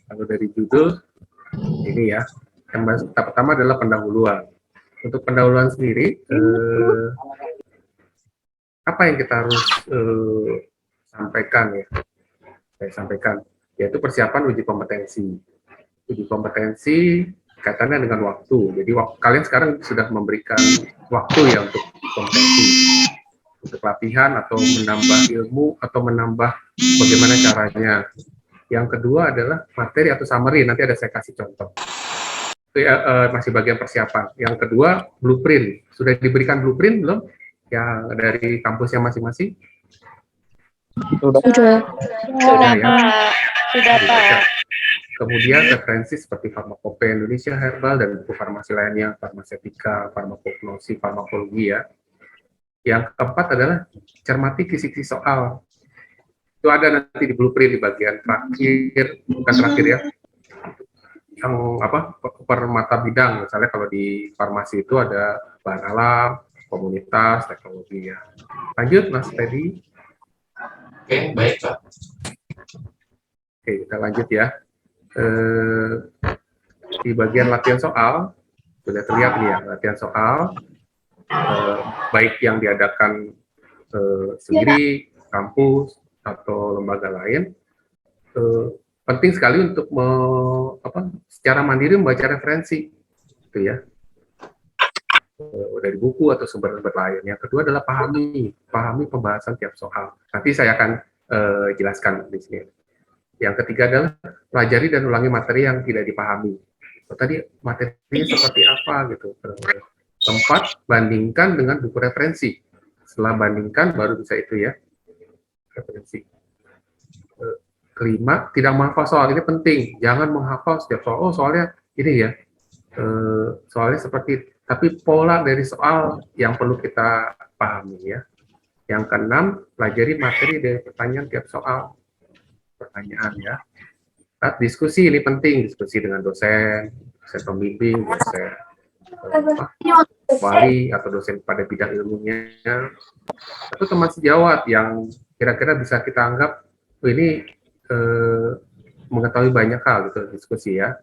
Kalau dari judul ini ya, yang pertama adalah pendahuluan. Untuk pendahuluan sendiri, apa yang kita harus sampaikan ya? Saya sampaikan, yaitu persiapan uji kompetensi. Uji kompetensi kaitannya dengan waktu. Jadi kalian sekarang sudah memberikan waktu ya untuk kompetensi, untuk latihan atau menambah ilmu atau menambah bagaimana caranya. Yang kedua adalah materi atau summary. Nanti ada saya kasih contoh. Itu masih bagian persiapan. Yang kedua, blueprint. Sudah diberikan blueprint belum? Yang dari kampusnya masing-masing? Sudah. Sudah ya. Sudah, Pak. Kemudian referensi seperti Farmakope Indonesia Herbal dan buku farmasi lainnya, farmasetika, farmakognosi, farmakologi ya. Yang keempat adalah cermati kisi-kisi soal. Itu ada nanti di blueprint di bagian terakhir, bukan terakhir ya, yang apa, per mata bidang. Misalnya kalau di farmasi itu ada bahan alam, komunitas, teknologi ya. Lanjut Mas Teddy. Oke, baik Pak. Oke, kita lanjut ya. Di bagian latihan soal, sudah terlihat nih ya, latihan soal, baik yang diadakan sendiri, kampus, atau lembaga lain, penting sekali untuk secara mandiri membaca referensi, gitu ya, dari buku atau sumber-sumber lain. Yang kedua adalah pahami pembahasan tiap soal. Nanti saya akan jelaskan di sini. Yang ketiga adalah pelajari dan ulangi materi yang tidak dipahami. Tadi materinya seperti apa gitu. Keempat, bandingkan dengan buku referensi. Setelah bandingkan baru bisa itu ya, referensi. Kelima, tidak menghafal soal. Ini penting. Jangan menghafal setiap soal. Oh, soalnya ini ya. Soalnya seperti, tapi pola dari soal yang perlu kita pahami ya. Yang keenam, pelajari materi dari pertanyaan tiap soal. Pertanyaan ya. Diskusi ini penting, diskusi dengan dosen pembimbing, dosen wali atau dosen pada bidang ilmunya, atau teman sejawat yang kira-kira bisa kita anggap ini mengetahui banyak hal gitu, diskusi ya.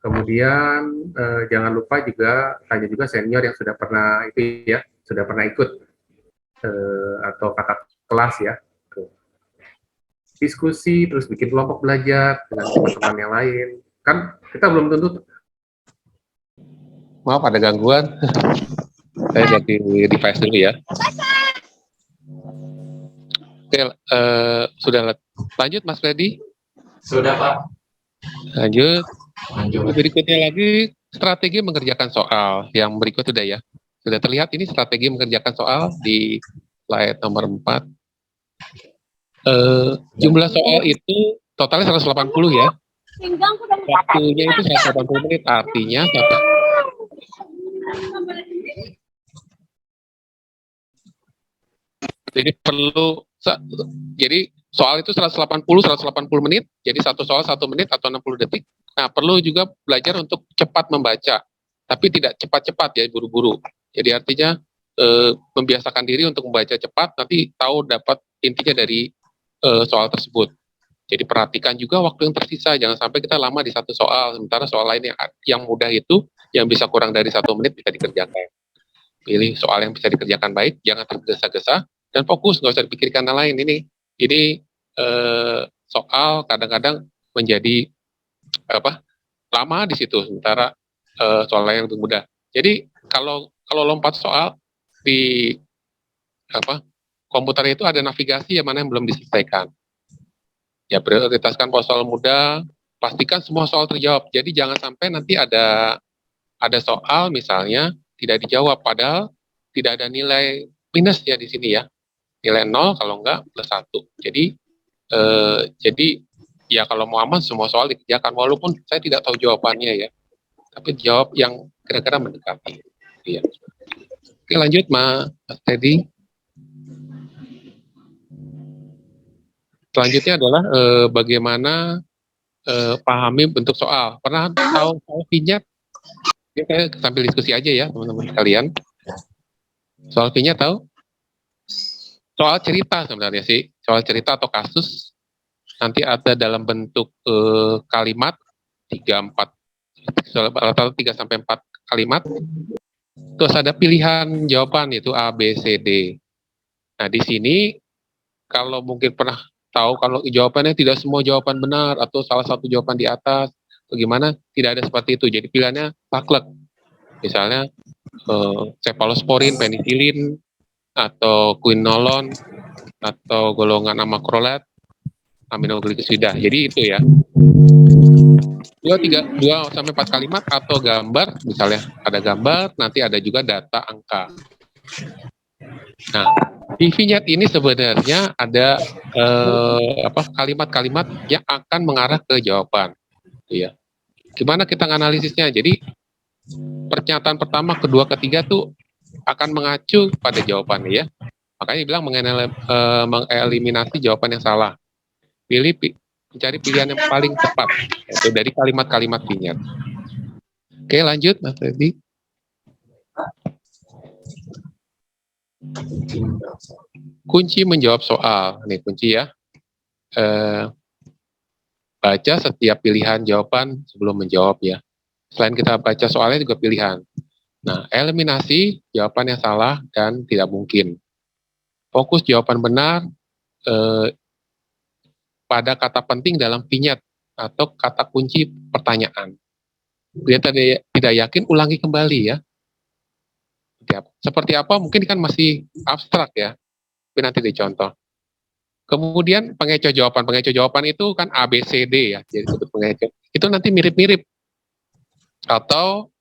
Kemudian jangan lupa juga tanya juga senior yang sudah pernah itu ya, sudah pernah ikut atau kakak kelas ya. Diskusi, terus bikin kelompok belajar dengan teman-teman yang lain. Kan kita belum tentu. Maaf ada gangguan. Saya ganti device dulu ya. Oke, sudah lanjut Mas Freddy? Sudah Pak. Lanjut. Berikutnya lagi strategi mengerjakan soal. Yang berikut sudah ya. Sudah terlihat ini strategi mengerjakan soal di slide nomor 4. Jumlah soal itu totalnya 180 ya. Waktunya itu 180 menit, artinya jadi perlu, jadi soal itu 180 menit, jadi satu soal 1 menit atau 60 detik. Nah, perlu juga belajar untuk cepat membaca, tapi tidak cepat-cepat ya, buru-buru. Jadi artinya membiasakan diri untuk membaca cepat, nanti tahu dapat intinya dari soal tersebut. Jadi perhatikan juga waktu yang tersisa, jangan sampai kita lama di satu soal, sementara soal lain yang mudah itu, yang bisa kurang dari 1 menit bisa dikerjakan. Pilih soal yang bisa dikerjakan baik, jangan tergesa-gesa, dan fokus, nggak usah dipikirkan yang lain. Ini soal kadang-kadang menjadi lama di situ, sementara soal lain yang lebih mudah. Jadi kalau lompat soal di komputer itu ada navigasi yang mana yang belum diselesaikan. Ya, prioritaskan soal mudah, pastikan semua soal terjawab. Jadi jangan sampai nanti ada soal misalnya tidak dijawab, padahal tidak ada nilai minus ya di sini ya. Nilai 0 kalau enggak plus 1. Jadi ya kalau mau aman semua soal dikerjakan, walaupun saya tidak tahu jawabannya ya. Tapi jawab yang kira-kira mendekati. Ya. Oke, lanjut Mas Teddy. Selanjutnya adalah bagaimana pahami bentuk soal. Pernah tahu soal vignette? Ya, saya sambil diskusi aja ya teman-teman sekalian. Soal vignette tahu? Soal cerita sebenarnya sih. Soal cerita atau kasus. nanti ada dalam bentuk kalimat 3-4, rata-rata 3-4 kalimat. Terus ada pilihan jawaban yaitu A, B, C, D. Nah, di sini kalau mungkin pernah tahu kalau jawabannya tidak semua jawaban benar atau salah satu jawaban di atas, bagaimana? Tidak ada seperti itu. Jadi pilihannya saklek. Misalnya cephalosporin, penicillin, atau quinolone, atau golongan makrolat, aminoglikosida. Jadi itu ya. 2-4 kalimat atau gambar, misalnya ada gambar, nanti ada juga data angka. Nah, di vignette ini sebenarnya ada kalimat-kalimat yang akan mengarah ke jawaban, gitu ya. Gimana kita analisisnya? Jadi pernyataan pertama, kedua, ketiga tuh akan mengacu pada jawabannya ya. Makanya bilang mengeliminasi jawaban yang salah. Mencari pilihan yang paling tepat, yaitu dari kalimat-kalimat vignette. Oke, lanjut Mas Freddy. Kunci menjawab soal. Nih kunci ya. Baca setiap pilihan jawaban sebelum menjawab ya. Selain kita baca soalnya juga pilihan. Nah, eliminasi jawaban yang salah dan tidak mungkin. Fokus jawaban benar pada kata penting dalam vignette atau kata kunci pertanyaan. Bila tidak yakin, ulangi kembali ya. Seperti apa? Mungkin kan masih abstrak ya. Tapi nanti dicontoh. Kemudian pengecoh jawaban. Pengecoh jawaban itu kan A, B, C, D ya. Jadi disebut pengecoh. Itu nanti mirip-mirip. Atau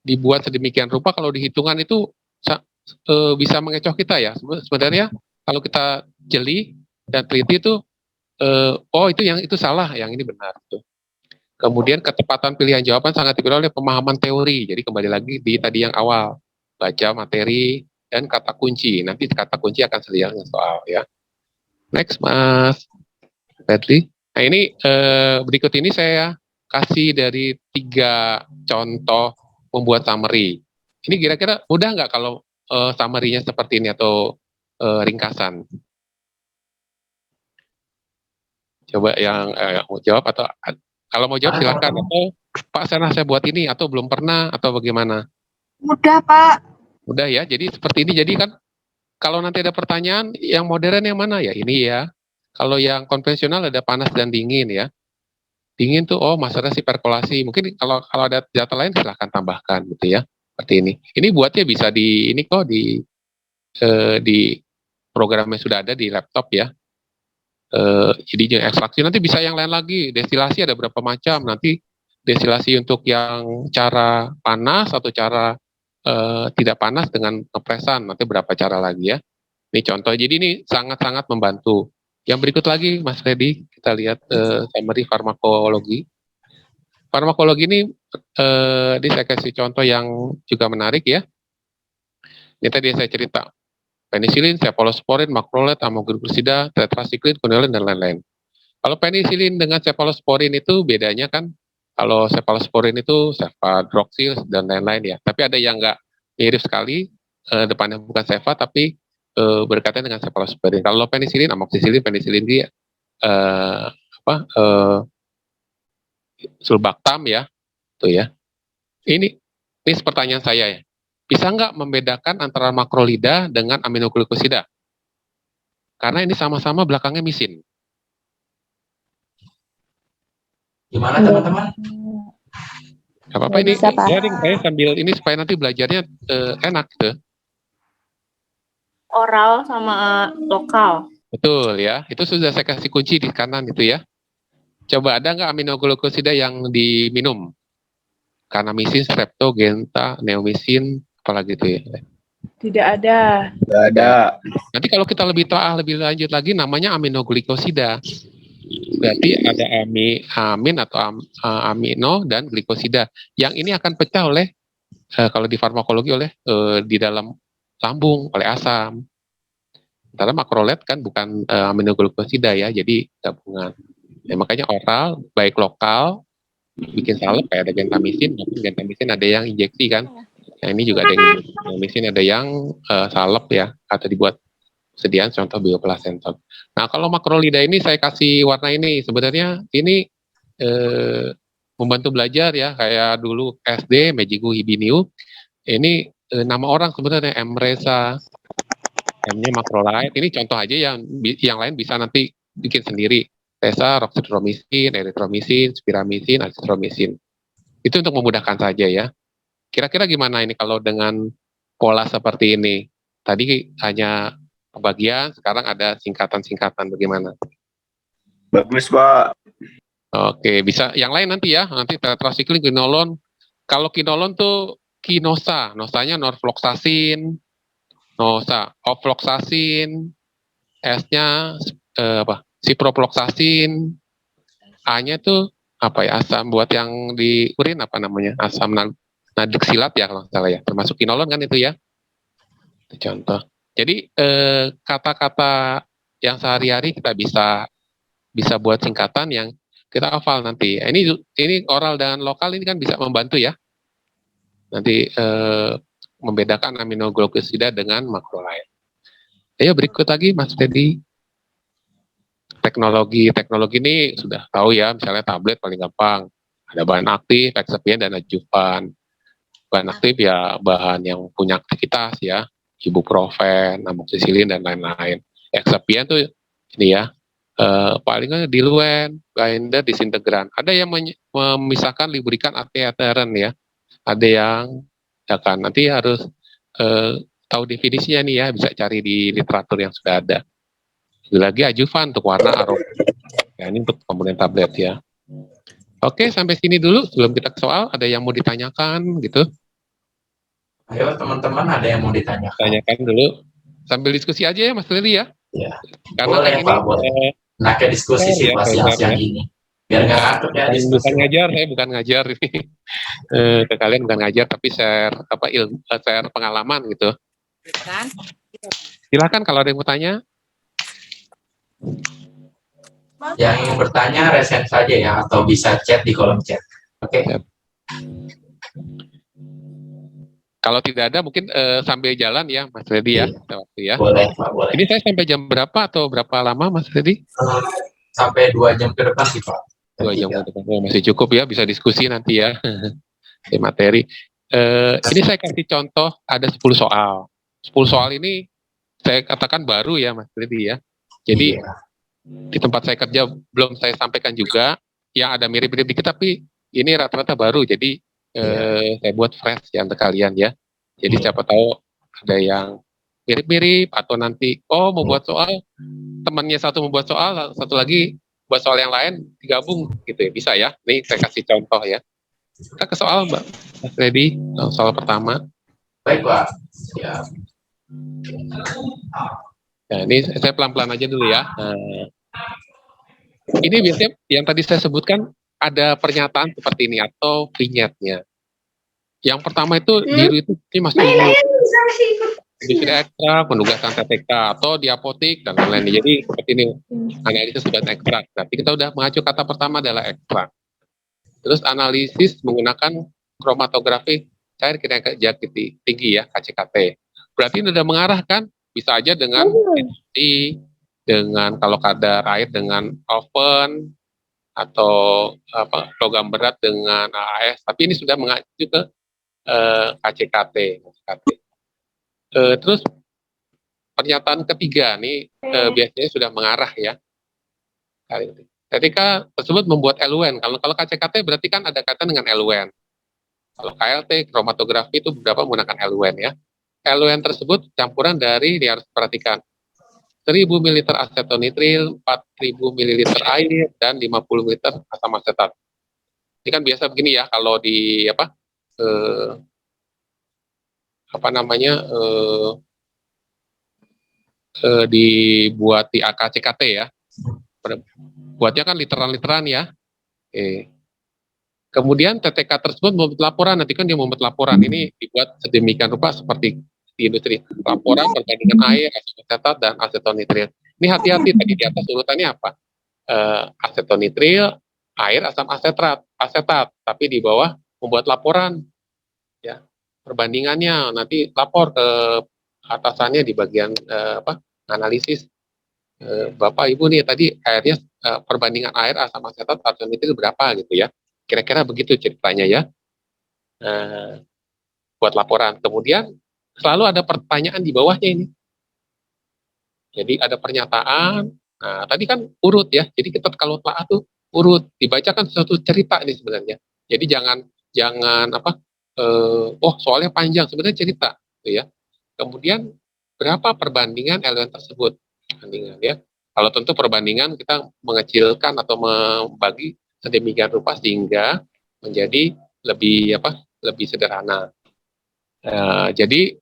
dibuat sedemikian rupa kalau dihitungan itu bisa mengecoh kita ya. Sebenarnya kalau kita jeli dan teliti itu itu salah, yang ini benar gitu. Kemudian ketepatan pilihan jawaban sangat dipengaruhi oleh pemahaman teori. Jadi kembali lagi di tadi yang awal, baca materi dan kata kunci. Nanti kata kunci akan sedia dengan soal ya. Next Mas Fredly. Nah ini berikut ini saya kasih dari 3 contoh membuat summary. Ini kira-kira mudah nggak kalau summary-nya seperti ini atau ringkasan? Coba yang mau jawab atau kalau mau jawab silakan, atau Pak saya buat ini atau belum pernah atau bagaimana? Mudah, Pak. Mudah ya. Jadi seperti ini. Jadi kan kalau nanti ada pertanyaan yang modern yang mana ya? Ini ya. Kalau yang konvensional ada panas dan dingin ya. Dingin tuh masalahnya sih perkolasi. Mungkin kalau ada data lain silahkan tambahkan gitu ya. Seperti ini. Ini buatnya bisa di ini kok di programnya sudah ada di laptop ya. Jadi ekstraksi nanti bisa yang lain lagi. Destilasi ada berapa macam. Nanti destilasi untuk yang cara panas atau cara tidak panas dengan ngepresan nanti berapa cara lagi ya. Ini contoh. Jadi ini sangat-sangat membantu. Yang berikut lagi Mas Freddy, kita lihat summary farmakologi. Farmakologi ini saya kasih contoh yang juga menarik ya. Ini tadi saya cerita. Penicillin, cephalosporin, macrolide, amoglucosida, tetrasiklin, quinolone, dan lain-lain. Kalau penicillin dengan cephalosporin itu bedanya kan, kalau cephalosporin itu cefadroxil dan lain-lain ya. Tapi ada yang nggak mirip sekali, depannya bukan cefa tapi berkaitan dengan cephalosporin. Kalau penicillin, amoxicillin, penicillin dia sulbactam ya, tuh ya. Ini pertanyaan saya ya. Bisa nggak membedakan antara makrolida dengan aminoglikosida? Karena ini sama-sama belakangnya misin. Gimana teman-teman? Gak apa-apa ini Bisa, Pak. sharing saya sambil ini supaya nanti belajarnya enak gitu. Oral sama lokal. Betul ya, itu sudah saya kasih kunci di kanan itu ya. Coba ada nggak aminoglikosida yang diminum? Kanamisin, strepto, genta, neomycin, apalagi itu ya. Tidak ada. Tidak ada. Nanti kalau kita lebih lanjut lagi namanya aminoglikosida. Berarti ada amin atau amino dan glikosida. Yang ini akan pecah oleh kalau di farmakologi oleh di dalam lambung oleh asam. Sementara makrolide kan bukan aminoglikosida ya, jadi gabungan. Ya, makanya oral baik lokal bikin salep kayak ada gentamisin, maupun gentamisin ada yang injeksi kan. Nah ini juga ada yang gentamisin ada yang salep ya atau dibuat Persediaan contoh bioplacental. Nah, kalau makrolida ini saya kasih warna ini. Sebenarnya ini membantu belajar ya, kayak dulu SD, Mejigu Hibiniu. Ini nama orang sebenarnya, M. Reza. M-nya makrolide. Ini contoh aja yang lain bisa nanti bikin sendiri. Reza, roxadromycin, erythromycin, spiramycin, azithromycin. Itu untuk memudahkan saja ya. Kira-kira gimana ini kalau dengan pola seperti ini? Tadi hanya pembagian, sekarang ada singkatan-singkatan bagaimana? Bagus, Pak. Oke, bisa yang lain nanti ya, nanti tetracycline, quinolone. Kalau quinolone tuh kinosa, nosanya norfloxacin, nosa, ofloxacin, S-nya apa? Ciprofloxacin, A-nya tuh apa ya, asam buat yang di urin apa namanya? Asam nadixilat ya kalau nggak salah ya, termasuk quinolone kan itu ya. Itu contoh. Jadi kata-kata yang sehari-hari kita bisa buat singkatan yang kita hafal nanti. Ini oral dan lokal ini kan bisa membantu ya. Nanti membedakan aminoglucosida dengan makrolide. Ayo berikut lagi Mas Teddy. Teknologi ini sudah tahu ya, misalnya tablet paling gampang. Ada bahan aktif, eksipien, dan adjuvan. Bahan aktif ya bahan yang punya aktivitas ya, ibuprofen, amoxicillin, dan lain-lain. Eksipien tuh ini ya, paling diluent, binder, disintegran. Ada yang memisahkan lubrikan anti-adherent ya. Ada yang ya kan nanti harus tahu definisinya nih ya, bisa cari di literatur yang sudah ada. Lagi adjuvan untuk warna aroma. Ya, ini untuk komponen tablet ya. Oke, sampai sini dulu sebelum kita ke soal. Ada yang mau ditanyakan gitu? Ayo teman-teman, ada yang mau ditanyakan? Tanyakan dulu. Sambil diskusi aja ya Mas Lili ya. Ya. Karena Boleh kan Pak, ini boleh. Nah, kayak diskusi siang-siang ini. Biar nggak ngantuk ya diskusi. Bukan ngajar, saya bukan ngajar ini. Ke kalian bukan ngajar, tapi share share pengalaman gitu. Silakan kalau ada yang mau tanya. Yang ingin bertanya resen saja ya, atau bisa chat di kolom chat. Oke. Kalau tidak ada mungkin sambil jalan ya Mas Reddy ya. Waktu ya. Boleh Pak, boleh. Ini saya sampai jam berapa atau berapa lama Mas Reddy? Sampai 2 jam ke depan sih Pak. 2 jam ke depan. Oh, masih cukup ya, bisa diskusi nanti ya. Di materi. Ini saya kasih contoh ada 10 soal. 10 soal ini saya katakan baru ya Mas Reddy ya. Jadi di tempat saya kerja belum saya sampaikan juga, yang ada mirip-mirip dikit tapi ini rata-rata baru. Jadi saya buat fresh ya untuk kalian ya. Jadi siapa tahu ada yang mirip-mirip atau nanti mau buat soal, temannya satu membuat soal, satu lagi buat soal yang lain digabung gitu ya, bisa ya. Nih saya kasih contoh ya. Kita ke soal Mbak Mas Reddy, soal pertama. Baik Pak. Ya. Nah, ini saya pelan-pelan aja dulu ya. Ini biasanya yang tadi saya sebutkan ada pernyataan seperti ini atau vignette-nya. Yang pertama itu biru itu ini masih ungu. Industri ekstrak, penugasan TTK atau di apotik dan lain-lain. Jadi seperti ini analisis sudah ekstrak. Berarti kita sudah mengacu kata pertama adalah ekstrak. Terus analisis menggunakan kromatografi cair kinerja tinggi ya, KCKT. Berarti ini sudah mengarahkan, bisa aja dengan dengan kalau kadar air dengan oven atau logam berat dengan AAS, tapi ini sudah mengacu ke KCKT. Terus pernyataan ketiga nih biasanya sudah mengarah ya. Ketika tersebut membuat LUN, kalau KCKT berarti kan ada kaitan dengan LUN. Kalau KLT, kromatografi itu beberapa menggunakan LUN ya. LUN tersebut campuran dari, harus perhatikan, 1000 ml asetonitril, 4000 ml air, dan 50 ml asam asetat. Ini kan biasa begini ya, kalau di dibuat di AKCKT ya. Buatnya kan literan-literan ya. Kemudian TTK tersebut membuat laporan, nanti kan dia membuat laporan. Ini dibuat sedemikian rupa seperti di industri. Laporan perbandingan air, asam asetat, dan asetonitril. Ini hati-hati, tadi di atas urutannya apa? Asetonitril, air, asam asetat. Tapi di bawah membuat laporan. Ya, perbandingannya, nanti lapor ke atasannya di bagian analisis Bapak Ibu nih tadi airnya perbandingan air asam asetat atau nitril berapa gitu ya. Kira-kira begitu ceritanya ya. Buat laporan. Kemudian selalu ada pertanyaan di bawahnya ini. Jadi ada pernyataan. Nah, tadi kan urut ya. Jadi kita kalau telah tuh urut dibacakan satu cerita ini sebenarnya. Jadi jangan apa soalnya panjang, sebenarnya cerita gitu ya. Kemudian berapa perbandingan elemen tersebut? Perbandingan ya. Kalau tentu perbandingan kita mengecilkan atau membagi sedemikian rupa sehingga menjadi lebih sederhana. Jadi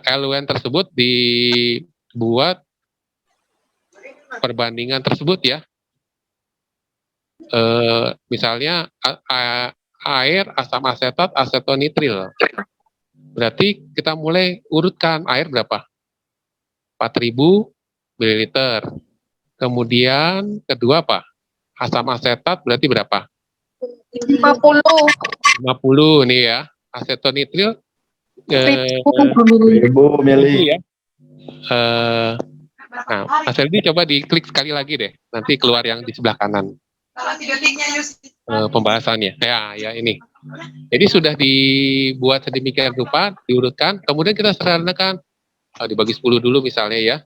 LUN tersebut dibuat perbandingan tersebut ya. Misalnya air, asam asetat, asetonitril. Berarti kita mulai urutkan air berapa? 4.000 ml. Kemudian kedua apa? Asam asetat berarti berapa? 50. 50 nih ya. Asetonitril 1000 mili. ya. Nah, Mas Eldi coba diklik sekali lagi deh. Nanti keluar yang di sebelah kanan. Pembahasannya. Ya ini. Jadi sudah dibuat sedemikian rupa, diurutkan, kemudian kita sederhanakan. Dibagi 10 dulu misalnya ya.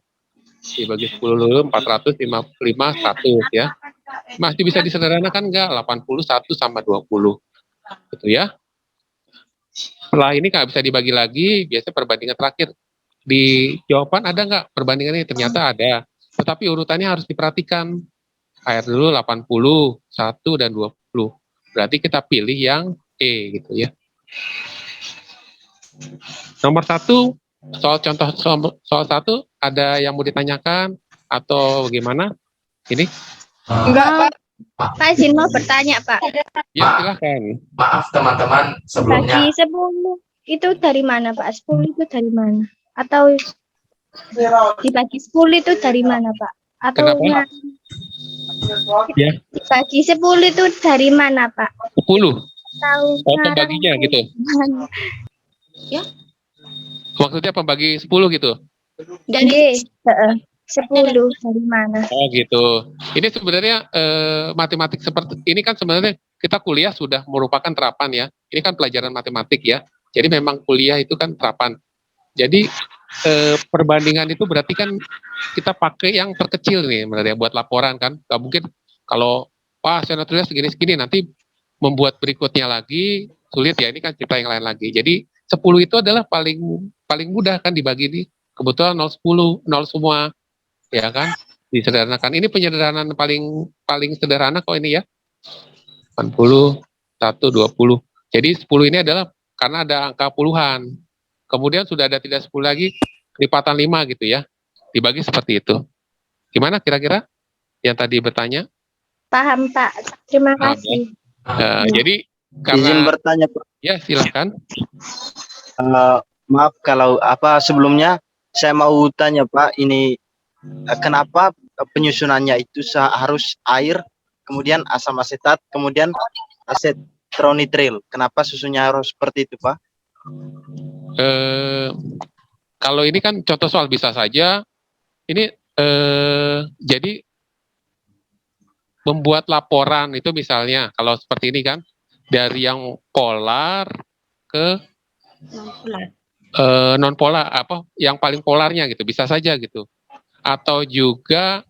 Dibagi 10 dulu, 455, 100 ya. Masih bisa disederhanakan enggak? 81 sama 20. Gitu ya. Setelah ini nggak bisa dibagi lagi, biasanya perbandingan terakhir. Di jawaban ada nggak perbandingannya? Ternyata ada. Tetapi urutannya harus diperhatikan. Air dulu 80, 1, dan 20. Berarti kita pilih yang E gitu ya. Nomor 1, soal 1, ada yang mau ditanyakan atau bagaimana? Ini? Enggak, Pak. Pak izin mau bertanya, Pak. Ya, silahkan. Maaf teman-teman, sebelumnya Bagi 10 itu dari mana, Pak? 10 itu dari mana? Atau dibagi 10 itu dari mana, Pak? Atau Kenapa? Ya. dibagi 10 itu dari mana, Pak? 10. Tahu Pembaginya gitu. Maksudnya pembagi 10 gitu. Dari 10 dari mana? Oh gitu. Ini sebenarnya matematik seperti ini kan sebenarnya kita kuliah sudah merupakan terapan ya. Ini kan pelajaran matematik ya. Jadi memang kuliah itu kan terapan. Jadi perbandingan itu berarti kan kita pakai yang terkecil nih sebenarnya buat laporan kan. Gak mungkin kalau saya tulis segini-segini nanti membuat berikutnya lagi sulit ya. Ini kan cerita yang lain lagi. Jadi 10 itu adalah paling mudah kan dibagi nih. Kebetulan 0, 10, 0 semua. Ya kan, disederhanakan. Ini penyederhanaan paling sederhana kok ini ya. 80, 1, 20. Jadi 10 ini adalah karena ada angka puluhan. Kemudian sudah ada tidak 10 lagi, lipatan 5 gitu ya. Dibagi seperti itu. Gimana kira-kira yang tadi bertanya? Paham, Pak. Terima kasih. Jadi Izin karena bertanya, Pak. ya silakan. Maaf kalau sebelumnya saya mau tanya, Pak, ini kenapa penyusunannya itu harus air, kemudian asam asetat, kemudian asetronitril? Kenapa susunnya harus seperti itu, Pak? Kalau ini kan contoh soal bisa saja. Ini jadi membuat laporan itu misalnya kalau seperti ini kan dari yang polar ke non polar apa yang paling polarnya gitu bisa saja gitu. Atau juga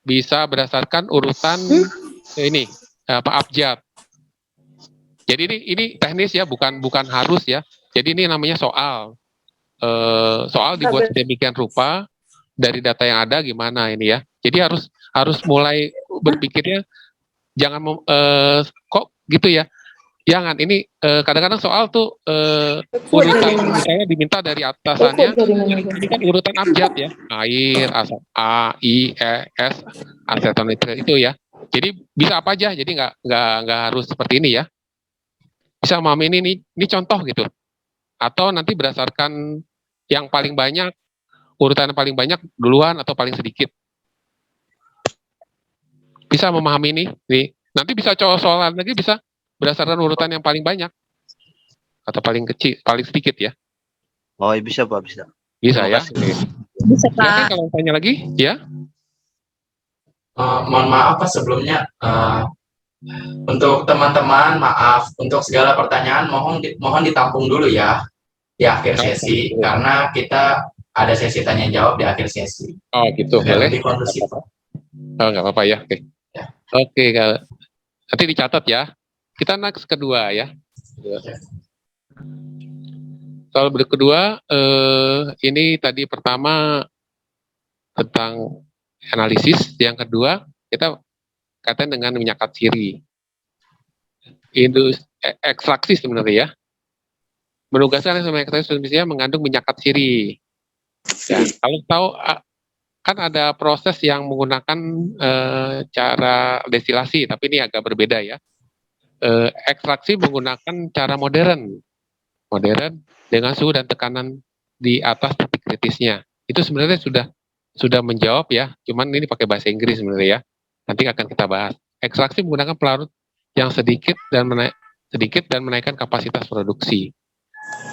bisa berdasarkan urutan ini abjad. Jadi ini teknis ya, bukan harus ya. Jadi ini namanya soal. Soal dibuat sedemikian rupa dari data yang ada gimana ini ya. Jadi harus mulai berpikirnya jangan kok gitu ya. Jangan ini kadang-kadang soal tuh urutan misalnya diminta dari atasannya ini kan urutan abjad ya, air, asam A, I, E, S, asetonitril itu ya. Jadi bisa apa aja, jadi nggak harus seperti ini ya. Bisa memahami ini contoh gitu. Atau nanti berdasarkan yang paling banyak, urutan yang paling banyak duluan atau paling sedikit. Bisa memahami ini, nih. Nanti bisa soalan lagi bisa berdasarkan urutan yang paling banyak atau paling kecil, paling sedikit ya. Oh, bisa Pak, bisa. Bisa Terima ya? kasih. Oke. Bisa, Silakan Pak. kalau tanya lagi, ya. Mohon maaf Pak sebelumnya, untuk teman-teman, maaf untuk segala pertanyaan mohon ditampung dulu ya di akhir sesi, karena kita ada sesi tanya jawab di akhir sesi. Oh gitu, Biar boleh. lebih kondusif. Oh, nggak apa-apa ya. Oke. Ya. Oke, nanti dicatat ya. Kita next kedua ya. Soal kedua, ini tadi pertama tentang analisis, yang kedua kita kaitan dengan minyak atsiri. Ekstraksi sebenarnya ya. Menugaskan sama ekstraksi Indonesia mengandung minyak atsiri. Ya, kalau tahu kan ada proses yang menggunakan cara destilasi, tapi ini agak berbeda ya. Ekstraksi menggunakan cara modern dengan suhu dan tekanan di atas titik kritisnya. Itu sebenarnya sudah menjawab ya, cuman ini pakai bahasa Inggris sebenarnya ya. Nanti akan kita bahas. Ekstraksi menggunakan pelarut yang sedikit dan menaikkan kapasitas produksi.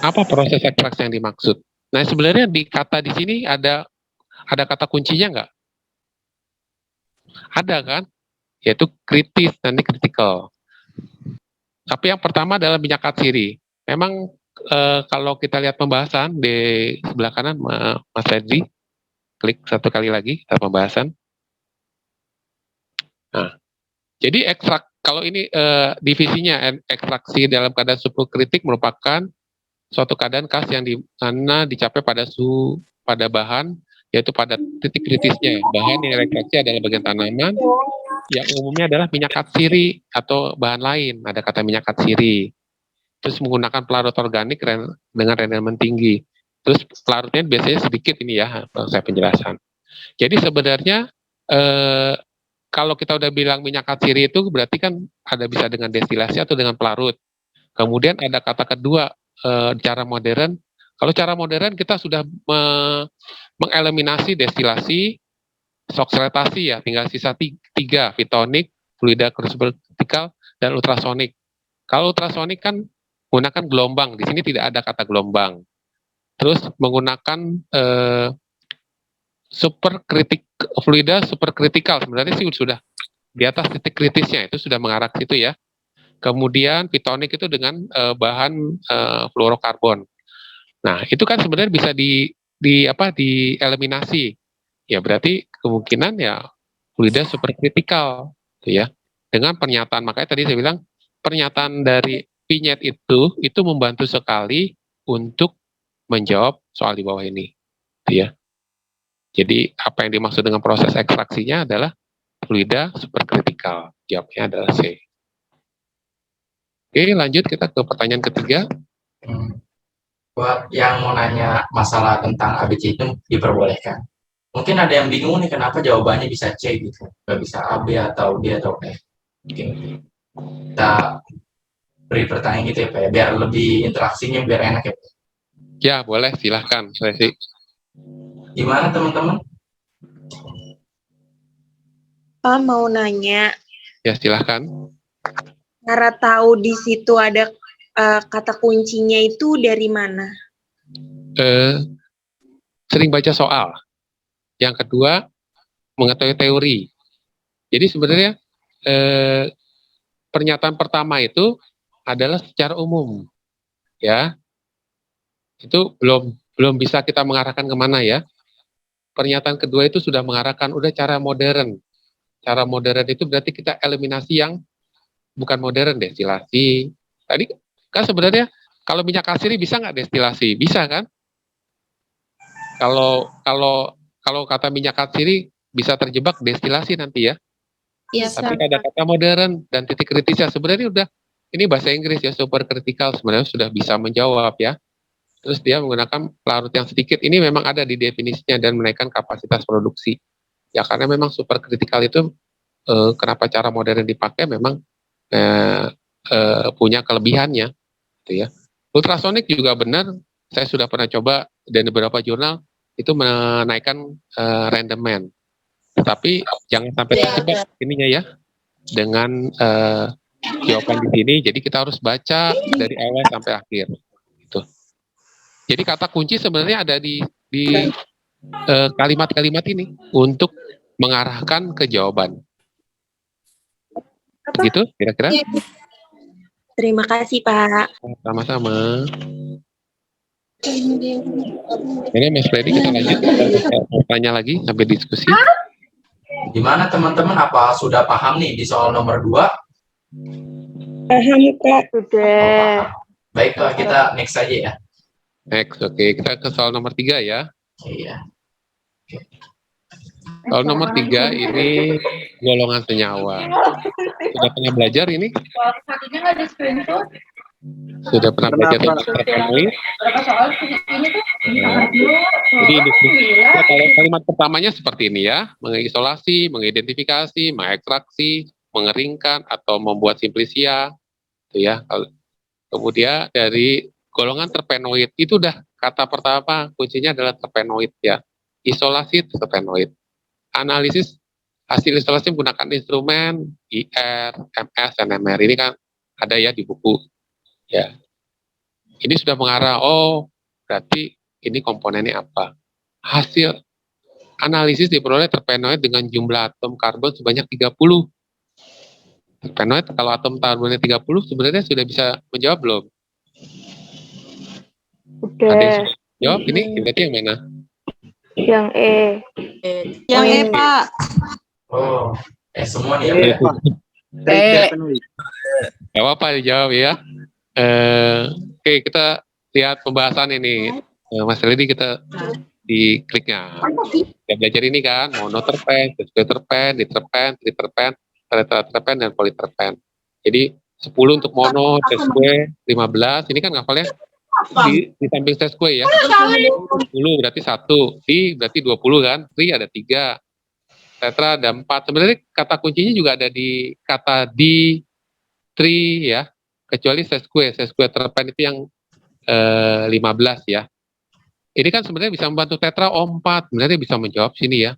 Apa proses ekstraksi yang dimaksud? Nah, sebenarnya di kata di sini ada kata kuncinya nggak? Ada kan? Yaitu kritis dan kritikal. Tapi yang pertama adalah minyak atsiri. Memang kalau kita lihat pembahasan di sebelah kanan, Mas Fedri, klik satu kali lagi kita pembahasan. Nah, jadi kalau ini divisinya ekstraksi dalam keadaan superkritik merupakan suatu keadaan khas yang di mana dicapai pada suhu pada bahan, yaitu pada titik kritisnya. Bahan yang ekstraksi adalah bagian tanaman, yang umumnya adalah minyak atsiri atau bahan lain. Ada kata minyak atsiri. Terus menggunakan pelarut organik dengan rendemen tinggi. Terus pelarutnya biasanya sedikit ini ya, saya penjelasan. Jadi sebenarnya kalau kita udah bilang minyak atsiri itu berarti kan ada bisa dengan destilasi atau dengan pelarut. Kemudian ada kata kedua, cara modern. Kalau cara modern kita sudah mengeliminasi destilasi, oksidasi ya, tinggal sisa 3, fitonik, fluida vertikal, dan ultrasonik. Kalau ultrasonik kan menggunakan gelombang, di sini tidak ada kata gelombang. Terus menggunakan fluida superkritikal, sebenarnya sih sudah di atas titik kritisnya, itu sudah mengarah ke situ ya. Kemudian fitonik itu dengan bahan fluorokarbon. Nah, itu kan sebenarnya bisa dieliminasi. Ya berarti kemungkinan ya fluida superkritikal gitu ya. Dengan pernyataan, makanya tadi saya bilang pernyataan dari vignette itu membantu sekali untuk menjawab soal di bawah ini gitu ya. Jadi apa yang dimaksud dengan proses ekstraksinya adalah fluida superkritikal. Jawabnya adalah C. Oke, lanjut kita ke pertanyaan ketiga. Buat yang mau nanya masalah tentang ABC itu diperbolehkan. Mungkin ada yang bingung nih kenapa jawabannya bisa C gitu, nggak bisa A, B atau D atau E. Mungkin kita beri pertanyaan gitu ya Pak ya, biar lebih interaksinya biar enak ya Pak. Ya boleh, silahkan Resi. Gimana teman-teman? Pak mau nanya, Ya silahkan. cara tahu di situ ada kata kuncinya itu dari mana? Sering baca soal. Yang kedua, mengetahui teori. Jadi sebenarnya pernyataan pertama itu adalah secara umum, ya. Itu belum bisa kita mengarahkan kemana ya. Pernyataan kedua itu sudah mengarahkan udah cara modern. Cara modern itu berarti kita eliminasi yang bukan modern, destilasi. Tadi kan sebenarnya kalau minyak atsiri bisa nggak destilasi? Bisa kan? Kalau kata minyak atsiri bisa terjebak destilasi nanti ya. Iya, Tapi ada kata modern dan titik kritisnya sebenarnya udah ini bahasa Inggris ya, super kritikal sebenarnya sudah bisa menjawab ya. Terus dia menggunakan pelarut yang sedikit. Ini memang ada di definisinya dan menaikkan kapasitas produksi. Ya karena memang super kritikal itu kenapa cara modern dipakai memang punya kelebihannya, gitu ya. Ultrasonik juga benar. Saya sudah pernah coba dan beberapa jurnal itu menaikkan rendemen. Tetapi jangan sampai terjebak ininya ya dengan jawaban di sini. Jadi kita harus baca dari awal sampai akhir. Gitu. Jadi kata kunci sebenarnya ada di kalimat-kalimat ini untuk mengarahkan ke jawaban. Apa? Gitu kira-kira? Terima kasih, Pak. Sama-sama. Ini Mas Freddy kita lanjut. Kita tanya lagi sampai diskusi. Gimana teman-teman? Apa sudah paham nih di soal nomor 2? Paham, Kak. Sudah. Baiklah, kita next aja ya. Next, oke. Kita ke soal nomor 3 ya. Iya. Soal nomor 3 ini golongan senyawa. Sudah pernah belajar ini? Sudah pernah belajar tentang terpenoid? Jadi kalau kalimat pertamanya seperti ini ya, mengisolasi, mengidentifikasi, mengekstraksi, mengeringkan atau membuat simplisia, itu ya. Kemudian dari golongan terpenoid itu udah kata pertama kuncinya adalah terpenoid ya. Isolasi terpenoid. Analisis hasil isolasi menggunakan instrumen IR, MS, NMR ini kan ada ya di buku ya. Ini sudah mengarah, oh berarti ini komponennya apa. Hasil analisis diperoleh terpenoid dengan jumlah atom karbon sebanyak 30. Terpenoid kalau atom karbonnya 30 sebenarnya sudah bisa menjawab belum? Ada yang Udah. sudah jawab ini berarti yang mana? Yang E. Yang E, Pak. Oh, semua nih ya. Iya. Terpenuhi. Gak apa-apa dijawab ya. Oke, kita lihat pembahasan ini. Mas Lidi kita di kliknya. Kita belajar ini kan, monoterpen, sesquiterpen, diterpen, triterpen, tetraterpen, dan politerpen. Jadi 10 untuk mono, sesque, 15. Ini kan ngafalnya di samping sesque ya. 10 berarti 1, di berarti 20 kan, tri ada 3. Tetra ada 4. Sebenarnya kata kuncinya juga ada di kata di, tri ya. Kecuali sesquiterpen itu yang 15 ya. Ini kan sebenarnya bisa membantu tetra 4, sebenarnya bisa menjawab sini ya.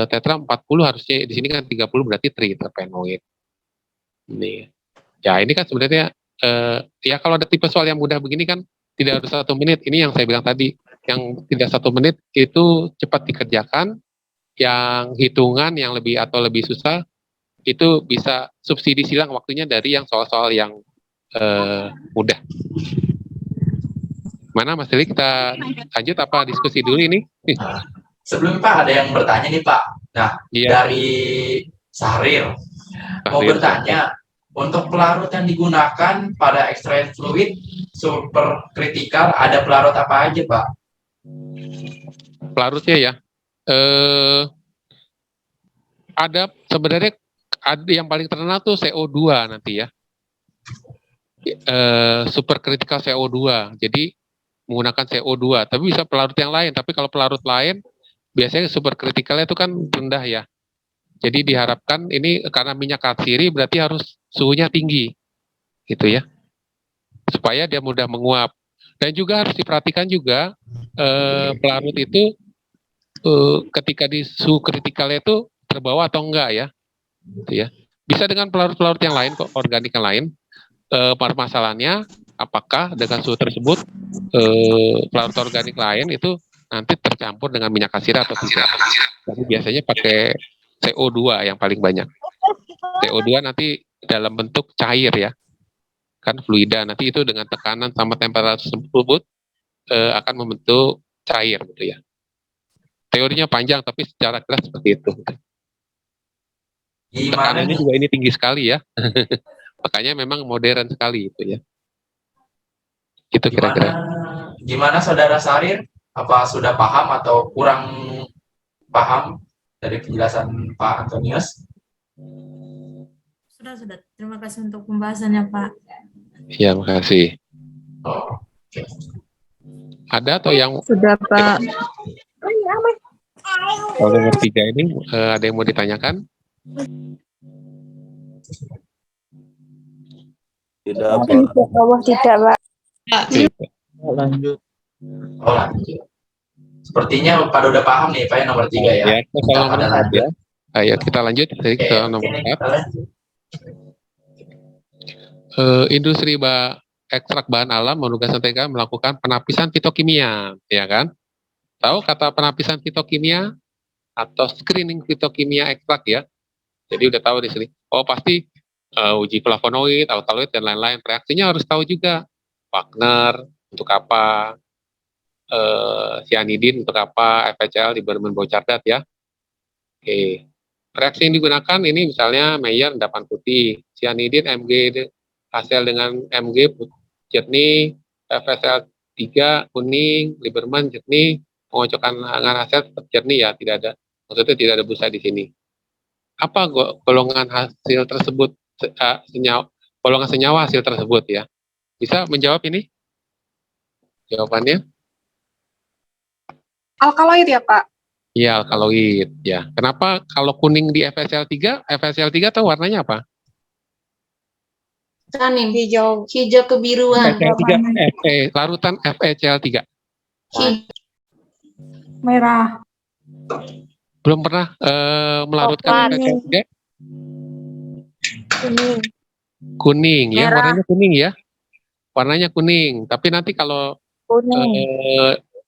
Tetra 40 harusnya di sini kan 30 berarti triterpenoid. Ini. Ya, ini kan sebenarnya ya kalau ada tipe soal yang mudah begini kan tidak harus 1 menit. Ini yang saya bilang tadi, yang tidak 1 menit itu cepat dikerjakan, yang hitungan yang lebih atau lebih susah itu bisa subsidi silang waktunya dari yang soal-soal yang mudah. Mana Mas Dili, kita lanjut apa diskusi dulu ini? Sebelum Pak ada yang bertanya nih Pak. Nah, Iya. dari Sahrir mau bertanya, untuk pelarut yang digunakan pada extract fluid supercritical ada pelarut apa aja Pak? Pelarutnya ya, ada sebenarnya ada yang paling terkenal tuh CO2 nanti ya, supercritical CO2. Jadi menggunakan CO2, tapi bisa pelarut yang lain. Tapi kalau pelarut lain biasanya supercriticalnya itu kan rendah ya. Jadi diharapkan ini karena minyak atsiri berarti harus suhunya tinggi, gitu ya, supaya dia mudah menguap. Dan juga harus diperhatikan juga pelarut itu ketika di suhu kritikalnya itu terbawa atau enggak ya, gitu ya. Bisa dengan pelarut-pelarut yang lain kok, organik yang lain. Permasalahannya apakah dengan suhu tersebut pelarut organik lain itu nanti tercampur dengan minyak atsiri atau tidak. Jadi biasanya pakai CO2 yang paling banyak. CO2 nanti dalam bentuk cair ya, kan fluida. Nanti itu dengan tekanan sama temperatur tersebut akan membentuk cair gitu ya. Teorinya panjang tapi secara keras seperti itu. Gimana Tekanannya nih? juga ini tinggi sekali ya. Makanya memang modern sekali itu ya. Itu kira-kira. Gimana Saudara Sahrir? Apa sudah paham atau kurang paham dari penjelasan Pak Antonius? Sudah. Terima kasih untuk pembahasannya, Pak. Iya, makasih. Oh, Ada atau yang Sudah, Pak. kalau nomor 3 ini ada yang mau ditanyakan? Tidak apa. Tidak, Pak. Lanjut. oh lanjut. Sepertinya pada udah paham nih Pak yang nomor 3 ya. Ya, ke soal nomor Pada 4 lanjut. ya. Ayo kita lanjut dari Oke, soal nomor oke, 4. kita lanjut. Industri ekstrak bahan alam menugaskan TK melakukan penapisan fitokimia, ya kan? Tahu kata penapisan fitokimia atau screening fitokimia ekstrak ya? Jadi udah tahu di sini. Oh pasti uji flavonoid, alkaloid dan lain-lain. Reaksinya harus tahu juga. Wagner untuk apa? Cyanidin untuk apa? FHCl di Berman Bochardat ya. Oke. Reaksi yang digunakan ini misalnya Mayer endapan putih, cyanidin Mg hasil dengan Mg jernih, FSL 3 kuning, Lieberman jernih, pengocokan dengan hasil jernih ya, tidak ada, maksudnya tidak ada busa di sini. Apa golongan hasil tersebut, golongan senyawa hasil tersebut ya? Bisa menjawab ini? Jawabannya? Alkaloid ya, Pak? Iya, alkaloid ya. Kenapa kalau kuning di FSL 3 tahu warnanya apa? Kuning. Hijau. Hijau kebiruan. FSL 3, larutan FECL 3. Merah. Belum pernah melarutkan Coklat. FECL 3? Kuning. Kuning ya, Merah. warnanya kuning ya. Warnanya kuning, tapi nanti kalau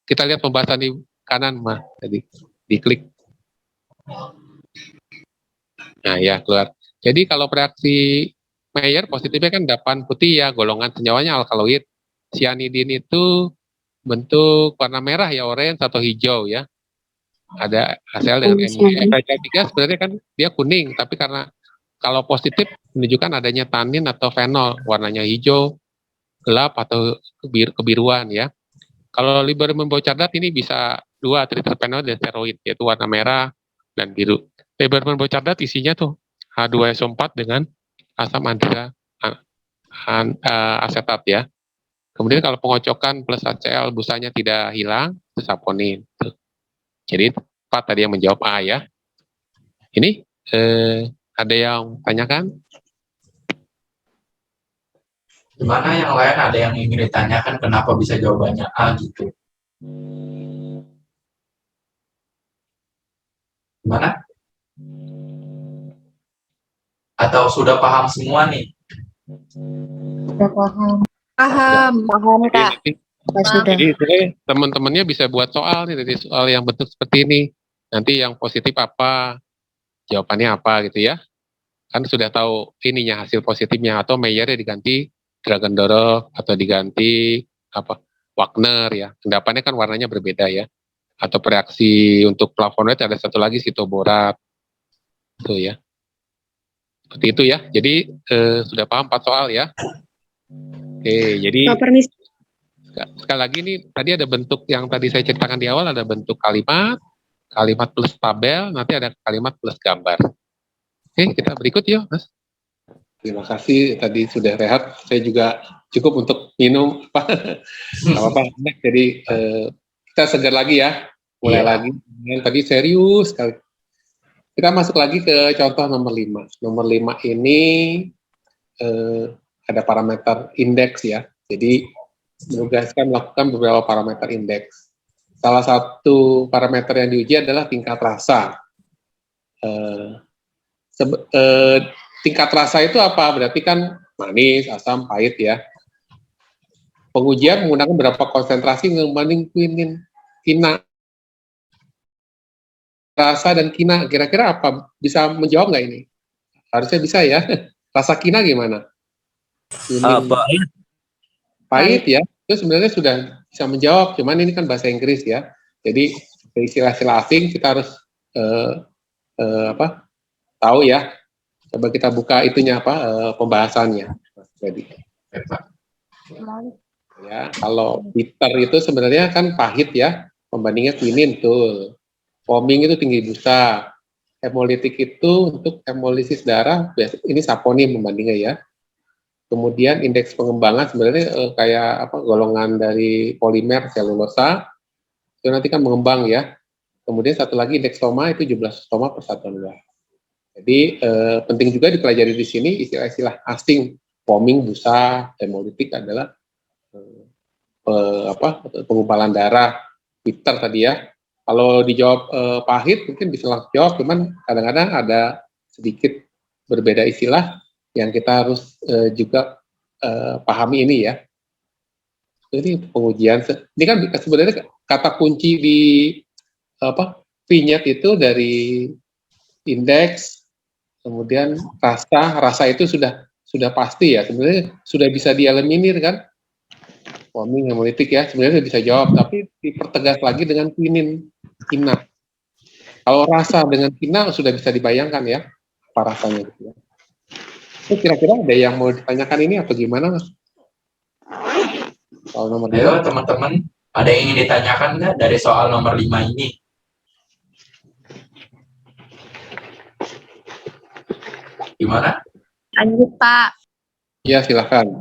kita lihat pembahasan di kanan mah tadi diklik. Nah ya keluar. Jadi kalau reaksi Mayer positifnya kan endapan putih ya, golongan senyawanya alkaloid. Cyanidin itu bentuk warna merah ya, orange atau hijau ya. Ada hasil dengan FHCl 3 sebenarnya kan dia kuning, tapi karena kalau positif menunjukkan adanya tanin atau fenol, warnanya hijau, gelap atau kebiruan ya. Kalau Lieberman Bochardat ini bisa 2 triterpenoid dan steroid, yaitu warna merah dan biru. Lieberman Bochardat isinya tuh H2SO4 dengan asam asetat ya. Kemudian kalau pengocokan plus HCl busanya tidak hilang, itu saponin. Jadi Pak tadi yang menjawab A ya. Ini ada yang tanyakan? Gimana yang lain ada yang ingin ditanyakan kenapa bisa jawabannya A gitu? Gimana? Atau sudah paham semua nih? Paham. Paham, Kak. Jadi teman-temannya bisa buat soal nih dari soal yang bentuk seperti ini. Nanti yang positif apa, jawabannya apa gitu ya. Kan sudah tahu ininya hasil positifnya, atau Mayernya diganti Dragendorff atau diganti apa Wagner ya. Endapannya kan warnanya berbeda ya. Atau reaksi untuk flavonoid ada satu lagi sitoborat. Itu ya. Seperti itu ya. Jadi sudah paham 4 soal ya. Oke, jadi sekali lagi nih tadi ada bentuk yang tadi saya ceritakan di awal, ada bentuk kalimat plus tabel, nanti ada kalimat plus gambar. Oke, kita berikut yuk, Mas. Terima kasih tadi sudah rehat. Saya juga cukup untuk minum apa-apa. Jadi kita segar lagi ya. Mulai lagi. Yang tadi serius sekali. Kita masuk lagi ke contoh nomor 5. Nomor 5 ini ada parameter indeks ya. Jadi menugaskan melakukan beberapa parameter indeks. Salah satu parameter yang diuji adalah tingkat rasa. Tingkat rasa itu apa? Berarti kan manis, asam, pahit ya. Pengujian menggunakan berapa konsentrasi membanding quinin, kina. Rasa dan kina, kira-kira apa? Bisa menjawab nggak ini? Harusnya bisa ya. Rasa kina gimana? Pahit ya. Itu sebenarnya sudah bisa menjawab, cuman ini kan bahasa Inggris ya. Jadi istilah-istilah asing kita harus tahu ya. Coba kita buka itunya pembahasannya. Jadi ya, kalau bitter itu sebenarnya kan pahit ya, pembandingnya quinin tuh. Foaming itu tinggi busa. Hemolitik itu untuk hemolisis darah, ini saponin pembandingnya ya. Kemudian indeks pengembangan sebenarnya kayak golongan dari polimer selulosa, itu nanti kan mengembang ya. Kemudian satu lagi indeks stoma itu jumlah stoma per satuan luar. Jadi penting juga dipelajari di sini istilah-istilah asing. Foaming, busa, hemolitik adalah penggumpalan darah. Bitter tadi ya. Kalau dijawab pahit mungkin bisa langsung jawab, cuman kadang-kadang ada sedikit berbeda istilah yang kita harus juga pahami ini ya. Ini pengujian. Ini kan sebenarnya kata kunci di vignette itu dari indeks, kemudian rasa itu sudah pasti ya. Sebenarnya sudah bisa dieliminir kan. Warming hemolytic ya, sebenarnya bisa jawab, tapi dipertegas lagi dengan kina. Kalau rasa dengan kina sudah bisa dibayangkan ya, apa rasanya gitu ya. Kira-kira ada yang mau ditanyakan ini atau gimana, Mas? Soal nomor 5. Ayo teman-teman, ada yang ingin ditanyakan nggak dari soal nomor 5 ini? Gimana? Lanjut, Pak. Ya, silakan.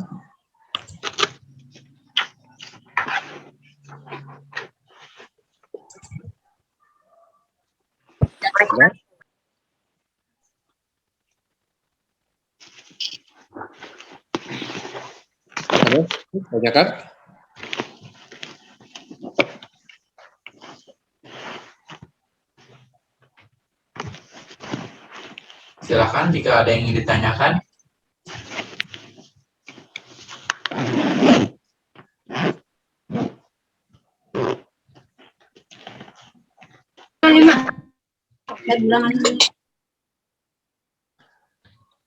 Ya. Ada? Tanyakan? Silakan jika ada yang ingin ditanyakan.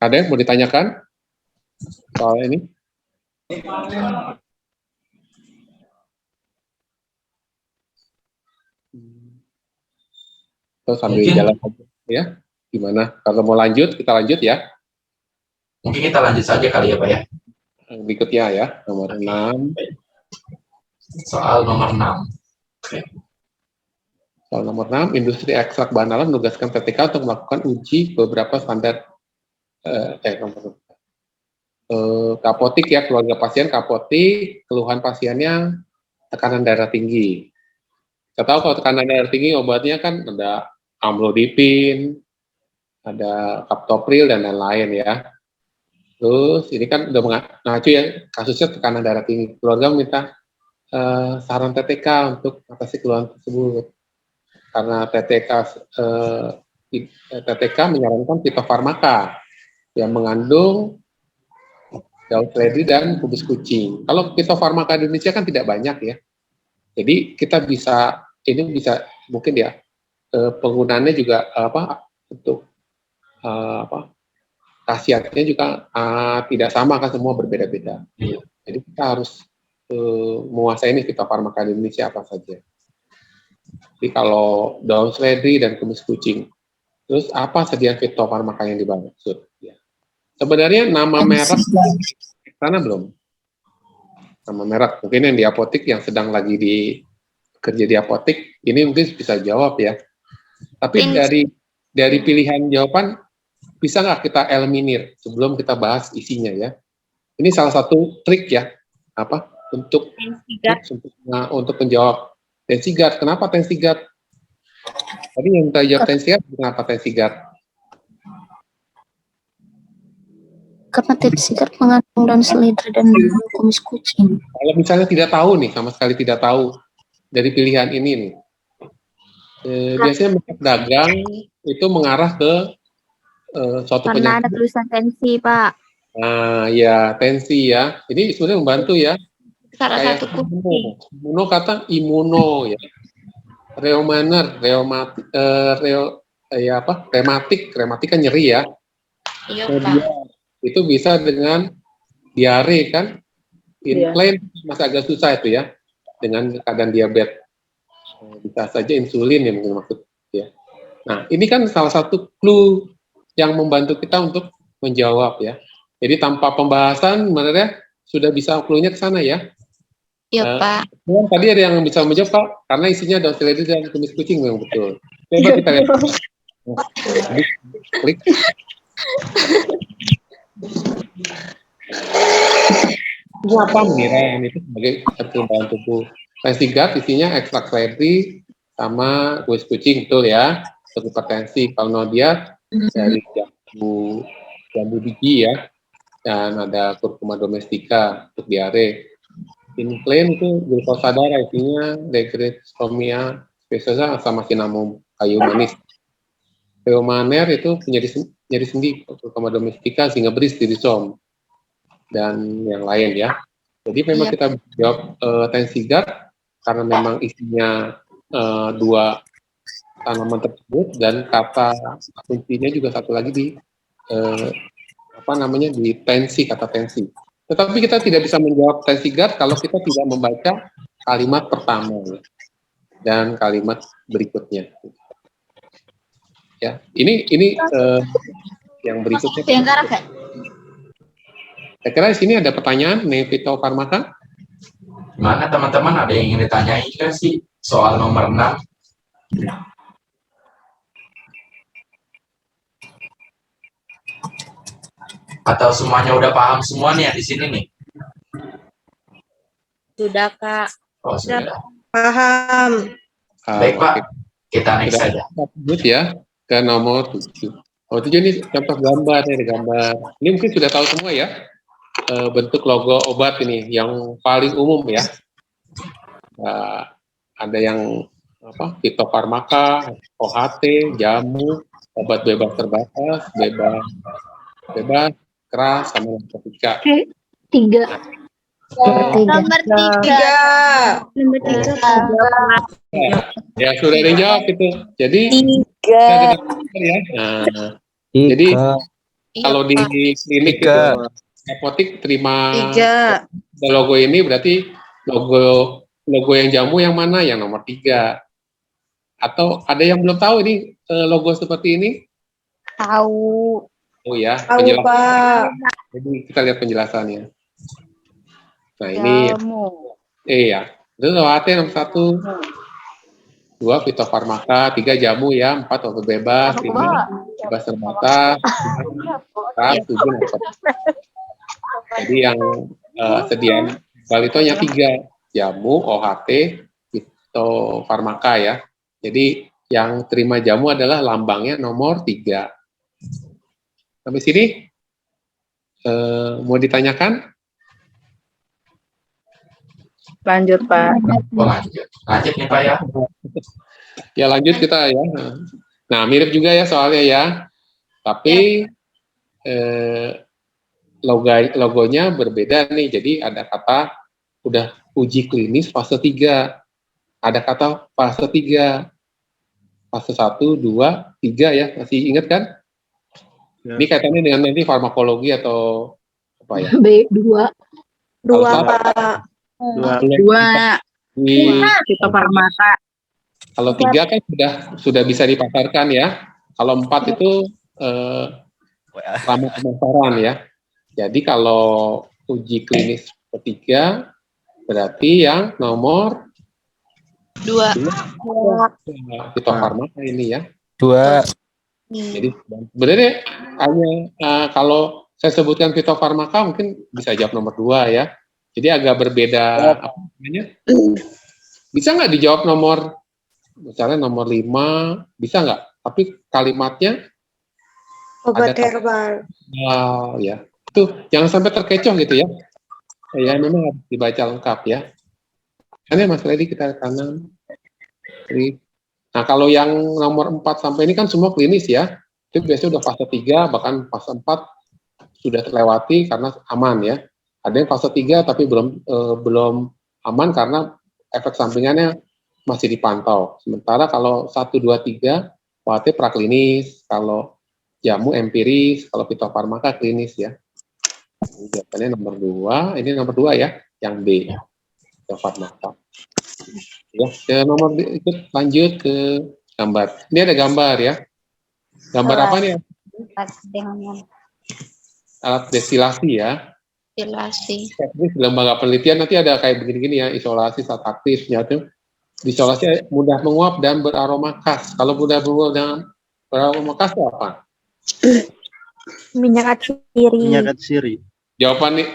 Ada yang mau ditanyakan soal ini? Atau sambil Mungkin. jalan aja ya? Gimana? Kalau mau lanjut, kita lanjut ya. Mungkin kita lanjut saja kali ya Pak ya. Berikutnya ya, nomor 6. Soal nomor 6. Soal nomor 6, industri ekstrak bahan alam menugaskan PTK untuk melakukan uji beberapa standar kapotik ya, keluarga pasien kapotik, keluhan pasiennya tekanan darah tinggi. Kita tahu kalau tekanan darah tinggi obatnya kan ada amlodipin, ada kaptopril dan lain-lain ya. Terus ini kan udah mengacu ya kasusnya tekanan darah tinggi. Keluarga minta saran TTK untuk atasi keluhan tersebut. Karena TTK menyarankan fitofarmaka yang mengandung daun seledri dan kubis kucing. Kalau fitofarmaka di Indonesia kan tidak banyak ya. Jadi kita bisa mungkin ya penggunaannya juga untuk khasiatnya juga tidak sama kan, semua berbeda-beda. Jadi kita harus menguasai ini fitofarmaka di Indonesia apa saja. Jadi kalau daun seledri dan kumis kucing, terus apa sediaan fitofarmaka yang dimaksud? Ya. Sebenarnya nama merek sana belum? Nama merek mungkin yang di apotik yang sedang lagi kerja di apotik ini mungkin bisa jawab ya. Tapi dari pilihan jawaban bisa nggak kita eliminir sebelum kita bahas isinya ya? Ini salah satu trik ya untuk menjawab tensi GARD. Kenapa tensi GARD? Tadi yang kita jawab tensi GARD, kenapa tensi GARD? Karena tensi GARD mengandung daun seledri dan kumis kucing. Kalau misalnya tidak tahu nih, sama sekali tidak tahu dari pilihan ini nih, biasanya dagang itu mengarah ke suatu penyakit. Karena ada tulisan tensi, Pak. Nah, ya tensi ya. Ini sebenarnya membantu ya. Salah Kayak satu kunci. imuno kata imuno ya. Reumaner, rematik kan nyeri ya. Iya, Kemudian itu bisa dengan diare kan. Inflame masih agak susah itu ya. Dengan keadaan diabetes. Bisa saja insulin yang mungkin maksud ya. Nah, ini kan salah satu clue yang membantu kita untuk menjawab ya. Jadi tanpa pembahasan sebenarnya sudah bisa clue-nya ke sana ya. Iya, Pak. Tadi ada yang bisa menjawab Pak, karena isinya daun seledri dan kumis kucing memang betul. Coba kita lihat. Klik. Itu apa mengira itu sebagai perubahan tubuh. Tensi GARD isinya ekstrak seledri sama kumis kucing betul ya. Untuk hipertensi. Kalau dia dari jambu biji ya, dan ada curcuma domestica untuk diare. Inflame itu glukosa darah, isinya dextrostomia spesiesa sama cinnamon kayu manis. Reumaner itu nyeri sendi, curcuma domestica, singa beris, tirisom, dan yang lain ya. Jadi memang Iya. kita jawab tensi GARD karena memang isinya dua tanaman tersebut dan kata kuncinya juga satu lagi di di tensi, kata tensi. Tetapi kita tidak bisa menjawab tensi GARD kalau kita tidak membaca kalimat pertama dan kalimat berikutnya. Ya, ini yang berikutnya. Saya kira di sini ada pertanyaan nih fitofarmaka. Gimana teman-teman, ada yang ingin ditanyain kan sih soal nomor 6? Atau semuanya udah paham semua nih yang di sini nih? Sudah, Kak. Oh, sudah. Paham. Baik, Pak. Kita next saja. Lanjut ya ke nomor 7. Nomor 7 ini contoh gambar, ada gambar. Ini mungkin sudah tahu semua ya. Bentuk logo obat ini yang paling umum ya. Ada yang fitofarmaka, OHT, jamu, obat bebas terbatas, bebas, keras, sama narkotika. 3. Nomor 3. Nomor 3. Ya sudah ada yang jawab itu. Jadi 3. ya. Nah, jadi kalau di klinik itu apotik terima 3. logo ini berarti logo yang jamu yang mana? Yang nomor 3. Atau ada yang belum tahu ini logo seperti ini? Tahu. Oh ya, Tahu, penjelasan. Pak. Jadi kita lihat penjelasannya. Nah ini ya. Itu OHT nomor 1, 2 fitofarmaka, 3 jamu ya, 4 obat bebas, 5 bebas terbatas, 6 7 narkotika. Jadi yang sediaan balitonya 3, jamu, OHT, fitofarmaka ya. Jadi yang terima jamu adalah lambangnya nomor 3. Sampai sini mau ditanyakan? Lanjut, Pak. Oh, lanjut nih, Pak ya. Ya lanjut kita ya. Nah mirip juga ya soalnya ya. Tapi logonya berbeda nih. Jadi ada kata udah uji klinis fase 3. Ada kata fase 3. Fase 1, 2, 3 ya. Masih ingat kan? Ya. Ini kaitannya dengan nanti farmakologi atau apa ya? B2. 2, Pak. 2. Fitofarmaka. Kalau 3 kan sudah bisa dipasarkan ya. Kalau 4 itu ramah pemasaran ya. Jadi kalau uji klinis ketiga berarti yang nomor 2. Fitofarmaka ini ya. 2. Jadi sebenarnya hanya kalau saya sebutkan fitofarmaka mungkin bisa jawab nomor 2 ya. Jadi agak berbeda apa namanya? Bisa nggak dijawab misalnya nomor 5, bisa nggak? Tapi kalimatnya Obat herbal. Ya. Tuh, jangan sampai terkecoh gitu ya. Ya memang harus dibaca lengkap ya. Ini Mas Ledi kita kanan. Nah, kalau yang nomor 4 sampai ini kan semua klinis ya. Itu biasanya udah fase 3, bahkan fase 4 sudah terlewati karena aman ya. Ada yang fase 3 tapi belum aman karena efek sampingannya masih dipantau. Sementara kalau 1, 2, 3 OHT praklinis, kalau jamu empiris, kalau fitofarmaka klinis ya. Ini jawabannya nomor 2, ini nomor 2 ya, yang B. Fitofarmaka. Ya, ke nomor ikut lanjut ke gambar. Ini ada gambar ya. Gambar apa nih? Alat destilasi ya. Destilasi. Teknis lembaga penelitian nanti ada kayak begini-gini ya, isolasi saat aktif nyata. Isolasi mudah menguap dan beraroma khas. Kalau mudah menguap dan beraroma khas itu apa? Minyak atsiri. Minyak atsiri.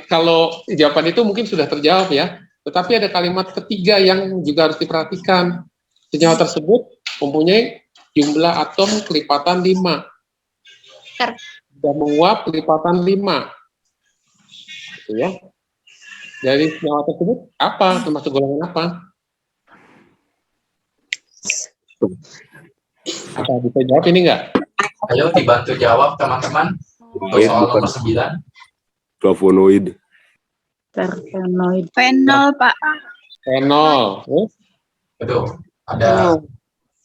Kalau jawaban itu mungkin sudah terjawab ya. Tetapi ada kalimat ketiga yang juga harus diperhatikan. Senyawa tersebut mempunyai jumlah atom kelipatan 5. Sudah menguap kelipatan 5. Gitu ya. Dari senyawa tersebut apa? Termasuk golongan apa? Apa bisa jawab ini enggak? Ayo dibantu jawab teman-teman. Untuk soal nomor 9. Flavonoid. Terpenoid. Fenol, Pak. Fenol. Betul. Ada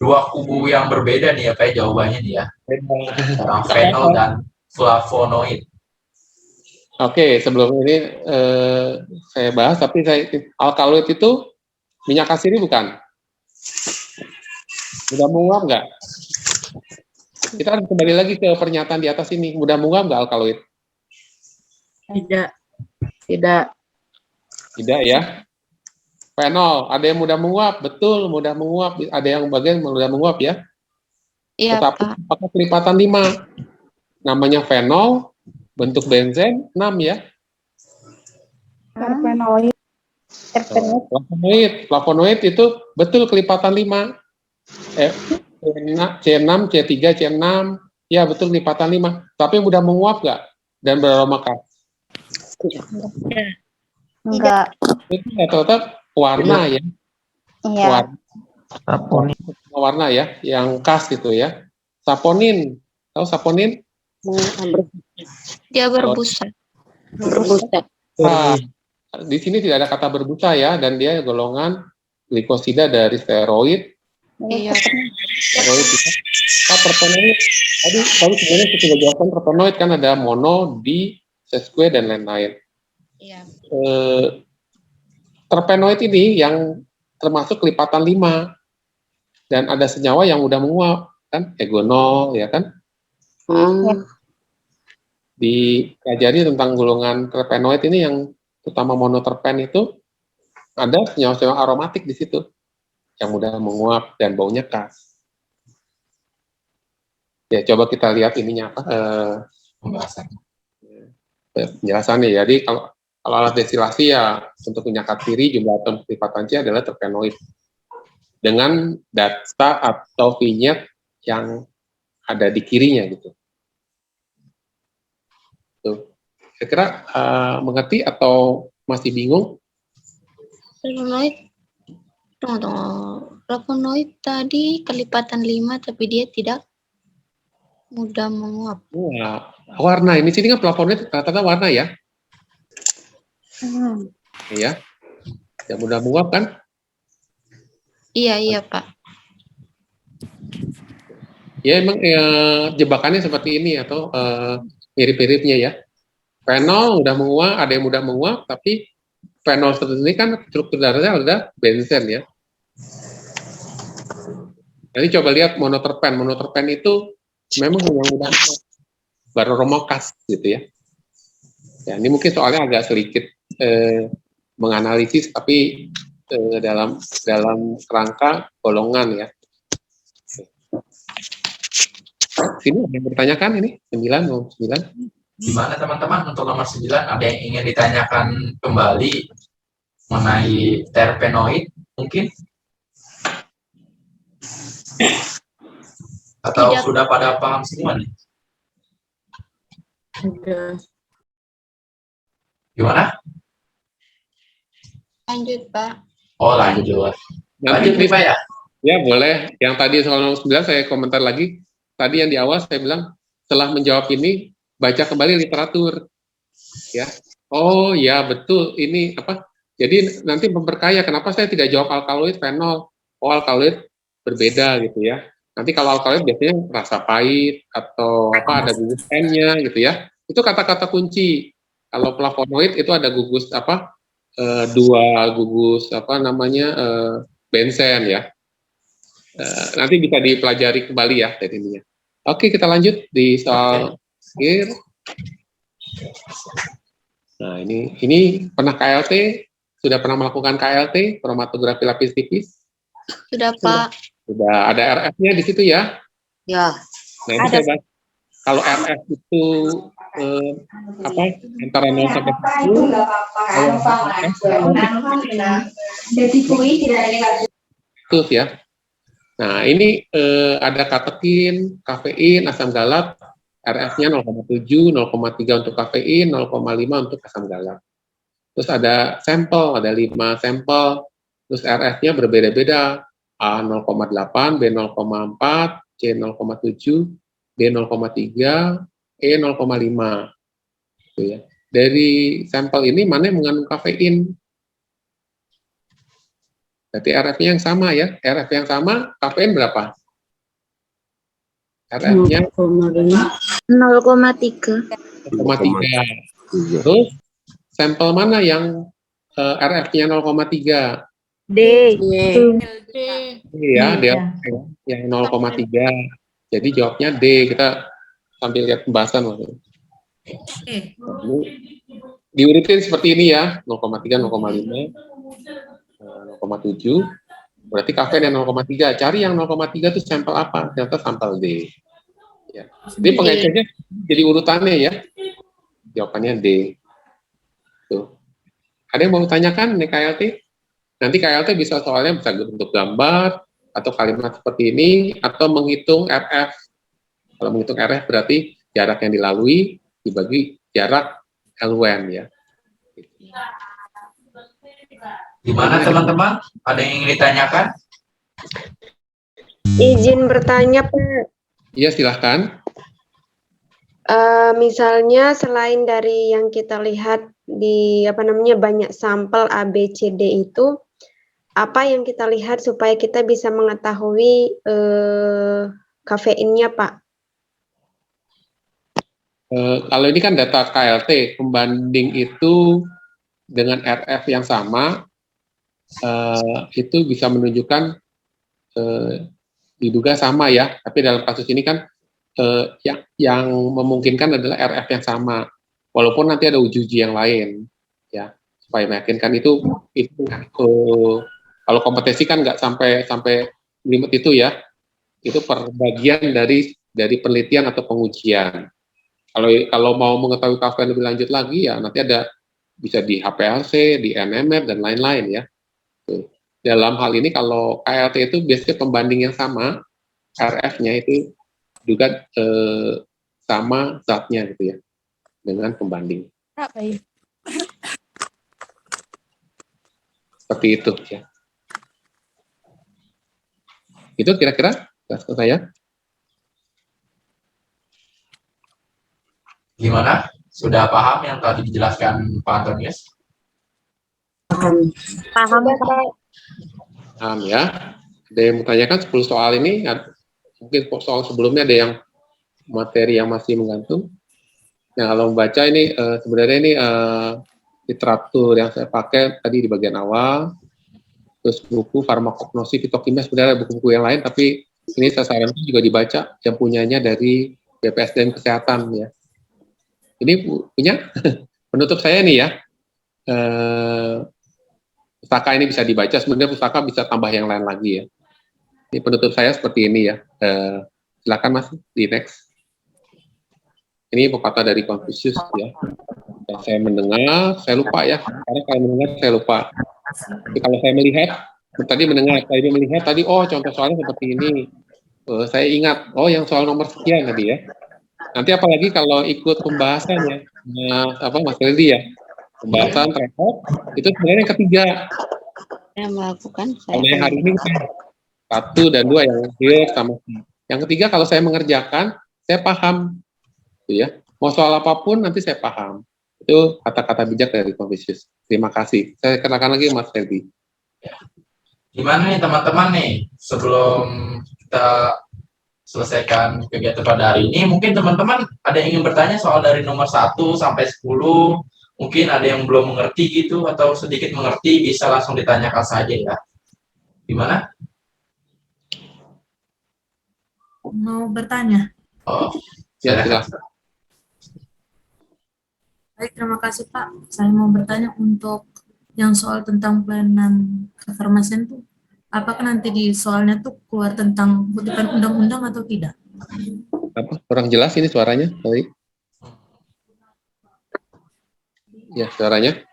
dua kubu yang berbeda nih ya Pak jawabannya nih ya. Antara fenol dan flavonoid. Oke, sebelum ini saya bahas, tapi alkaloid itu minyak asiri bukan? Mudah menguap nggak? Kita harus kembali lagi ke pernyataan di atas ini. Mudah menguap nggak alkaloid? Tidak. Tidak. Tidak ya. Fenol, ada yang mudah menguap? Betul, mudah menguap. Ada yang bagian mudah menguap ya? Iya, Tetapi Pak. apakah kelipatan 5? Namanya fenol, bentuk benzen 6 ya. Terpenoid. Flavonoid itu betul kelipatan 5. C6, C3, C6, ya betul kelipatan 5. Tapi mudah menguap nggak? Dan beraroma khas? Enggak. Itu rata-rata warna ya. Iya. Warna ya, yang khas gitu ya. Saponin, tahu saponin? Dia berbusa. Nah, di sini tidak ada kata berbusa ya, dan dia golongan glikosida dari steroid. Iya. Steroid itu. Terpenoid. Tadi sebenarnya saya sudah jelaskan terpenoid kan ada mono, di, sesque dan lain-lain. Iya. Terpenoid ini yang termasuk kelipatan 5 dan ada senyawa yang udah menguap kan, egonol ya kan. Dipelajari tentang golongan terpenoid ini yang terutama monoterpen itu ada senyawa-senyawa aromatik di situ yang mudah menguap dan baunya khas. Ya coba kita lihat ininya apa penjelasannya. Jadi kalau alat destilasi ya untuk minyak katsiri jumlah atom kelipatan C adalah terpenoid dengan data atau vignette yang ada di kirinya gitu. Tuh. Saya kira mengerti atau masih bingung? Flavonoid. Tunggu. Flavonoid tadi kelipatan 5 tapi dia tidak mudah menguap. Wah, warna ini sini kan flavonoid rata-rata warna ya. Iya. Yang mudah menguap kan? Iya, Pak. Ya emang jebakannya seperti ini atau mirip-miripnya ya. Fenol udah menguap, ada yang mudah menguap, tapi fenol ini kan struktur darahnya ada benzen ya. Nanti coba lihat monoterpen. Monoterpen itu memang yang mudah menguap, beraroma khas gitu ya. Ya ini mungkin soalnya agak sedikit menganalisis, tapi dalam kerangka golongan ya. Sini ada yang bertanyakan ini 9. Gimana teman-teman untuk nomor 9 ada yang ingin ditanyakan kembali mengenai terpenoid mungkin? Atau Tidak. sudah pada paham semua nih? Sudah. Gimana? Lanjut, Pak. Oh lanjut dulu. Lanjut nih Pak ya? Ya boleh. Yang tadi soal nomor 9 saya komentar lagi. Tadi yang di awal saya bilang setelah menjawab ini baca kembali literatur. Ya. Oh ya betul ini apa? Jadi nanti memperkaya kenapa saya tidak jawab alkaloid fenol. Oh alkaloid berbeda gitu ya. Nanti kalau alkaloid biasanya rasa pahit atau apa ada gugus N-nya gitu ya. Itu kata-kata kunci. Kalau flavonoid itu ada gugus apa? 2 gugus apa namanya benzen ya. Nanti bisa dipelajari kembali ya dari ininya. Oke, kita lanjut di soal akhir. Nah, ini pernah KLT, sudah pernah melakukan KLT, kromatografi lapis tipis? Sudah, Pak. Sudah ada RF-nya di situ ya? Ya. Nah, ini saya bahas. Kalau RF itu apa antara 0 sampai 10 terus ya. Nah, ini ada katekin, kafein, asam galak, RF-nya 0,7, 0,3 untuk kafein, 0,5 untuk asam galak. Terus ada sampel, ada 5 sampel, terus RF-nya berbeda-beda, A 0,8, B 0,4, C 0,7, D 0,3, E 0,5. Gitu ya. dari sampel ini mana yang mengandung kafein. Berarti RF-nya yang sama ya. RF yang sama, kafein berapa? RF-nya 0,3. 0,3. Terus sampel mana yang RF-nya 0,3? D. Ya, yang 0,3. Jadi jawabnya D. Kita sambil lihat pembahasan waktu itu. Diuritin seperti ini ya, 0,3, 0,5, 0,7. Berarti kafein yang 0,3. Cari yang 0,3 itu sampel apa? Ternyata sampel D. Ya. Jadi pengecernya jadi urutannya ya. Jawabannya D. Tuh. Ada yang mau tanyakan nih KLT? Nanti KLT bisa soalnya bisa bentuk gambar atau kalimat seperti ini atau menghitung RF. Kalau menghitung RF berarti jarak yang dilalui dibagi jarak L1 ya. Gimana teman-teman? Ada yang ingin ditanyakan? Izin bertanya, Pak. Iya, silahkan. Misalnya selain dari yang kita lihat di banyak sampel A, B, C, D itu, apa yang kita lihat supaya kita bisa mengetahui kafeinnya, Pak? Kalau ini kan data KLT, pembanding itu dengan RF yang sama, itu bisa menunjukkan diduga sama ya, tapi dalam kasus ini kan yang memungkinkan adalah RF yang sama, walaupun nanti ada uji yang lain, ya, supaya meyakinkan itu kalau kompetensi kan nggak sampai limit itu ya, itu perbagian dari penelitian atau pengujian. Kalau mau mengetahui kafein lebih lanjut lagi ya nanti ada bisa di HPLC, di NMR dan lain-lain ya. Tuh. Dalam hal ini kalau KLT itu biasanya pembanding yang sama, RF-nya itu juga sama zatnya gitu ya, dengan pembanding. Seperti itu ya. Itu kira-kira ke saya. Gimana? Sudah paham yang tadi dijelaskan Pak Antonius? Paham, Pak. Paham ya. Ada yang bertanyakan 10 soal ini, mungkin soal sebelumnya ada yang materi yang masih menggantung. Nah, kalau membaca ini sebenarnya ini literatur yang saya pakai tadi di bagian awal, terus buku farmakognosi fitokimia, sebenarnya buku-buku yang lain, tapi ini saya sarankan juga dibaca yang punyanya dari BPSDM Kesehatan ya. Ini punya penutup saya nih ya. Pustaka ini bisa dibaca, sebenarnya pustaka bisa tambah yang lain lagi ya. Ini penutup saya seperti ini ya. Silakan Mas, di next. Ini pepatah dari Confucius ya. Dan saya mendengar, saya lupa ya. Karena kalau mendengar saya lupa. Tapi kalau saya melihat, tadi mendengar, saya melihat tadi, oh contoh soalnya seperti ini. Saya ingat, oh yang soal nomor sekian tadi ya. Nanti apalagi kalau ikut pembahasannya, Mas Redi ya, pembahasan repot, itu sebenarnya yang ketiga. Yang melakukan Kalau yang hari ini 1 dan 2 yang clear sama. Yang ketiga kalau saya mengerjakan, saya paham, gitu ya. Mau soal apapun nanti saya paham. Itu kata-kata bijak dari Confucius. Terima kasih. Saya kenalkan lagi Mas Redi. Gimana nih teman-teman nih, sebelum kita selesaikan kegiatan pada hari ini, mungkin teman-teman ada yang ingin bertanya soal dari nomor 1 sampai 10, mungkin ada yang belum mengerti gitu, atau sedikit mengerti, bisa langsung ditanyakan saja ya. Gimana? Mau bertanya? Oh, Ya, silakan. silakan. Baik, terima kasih Pak. Saya mau bertanya untuk yang soal tentang pelayanan kefarmasian itu, apakah nanti di soalnya tuh keluar tentang kutipan undang-undang atau tidak? Apa? Kurang jelas ini suaranya, sorry. Ya, suaranya.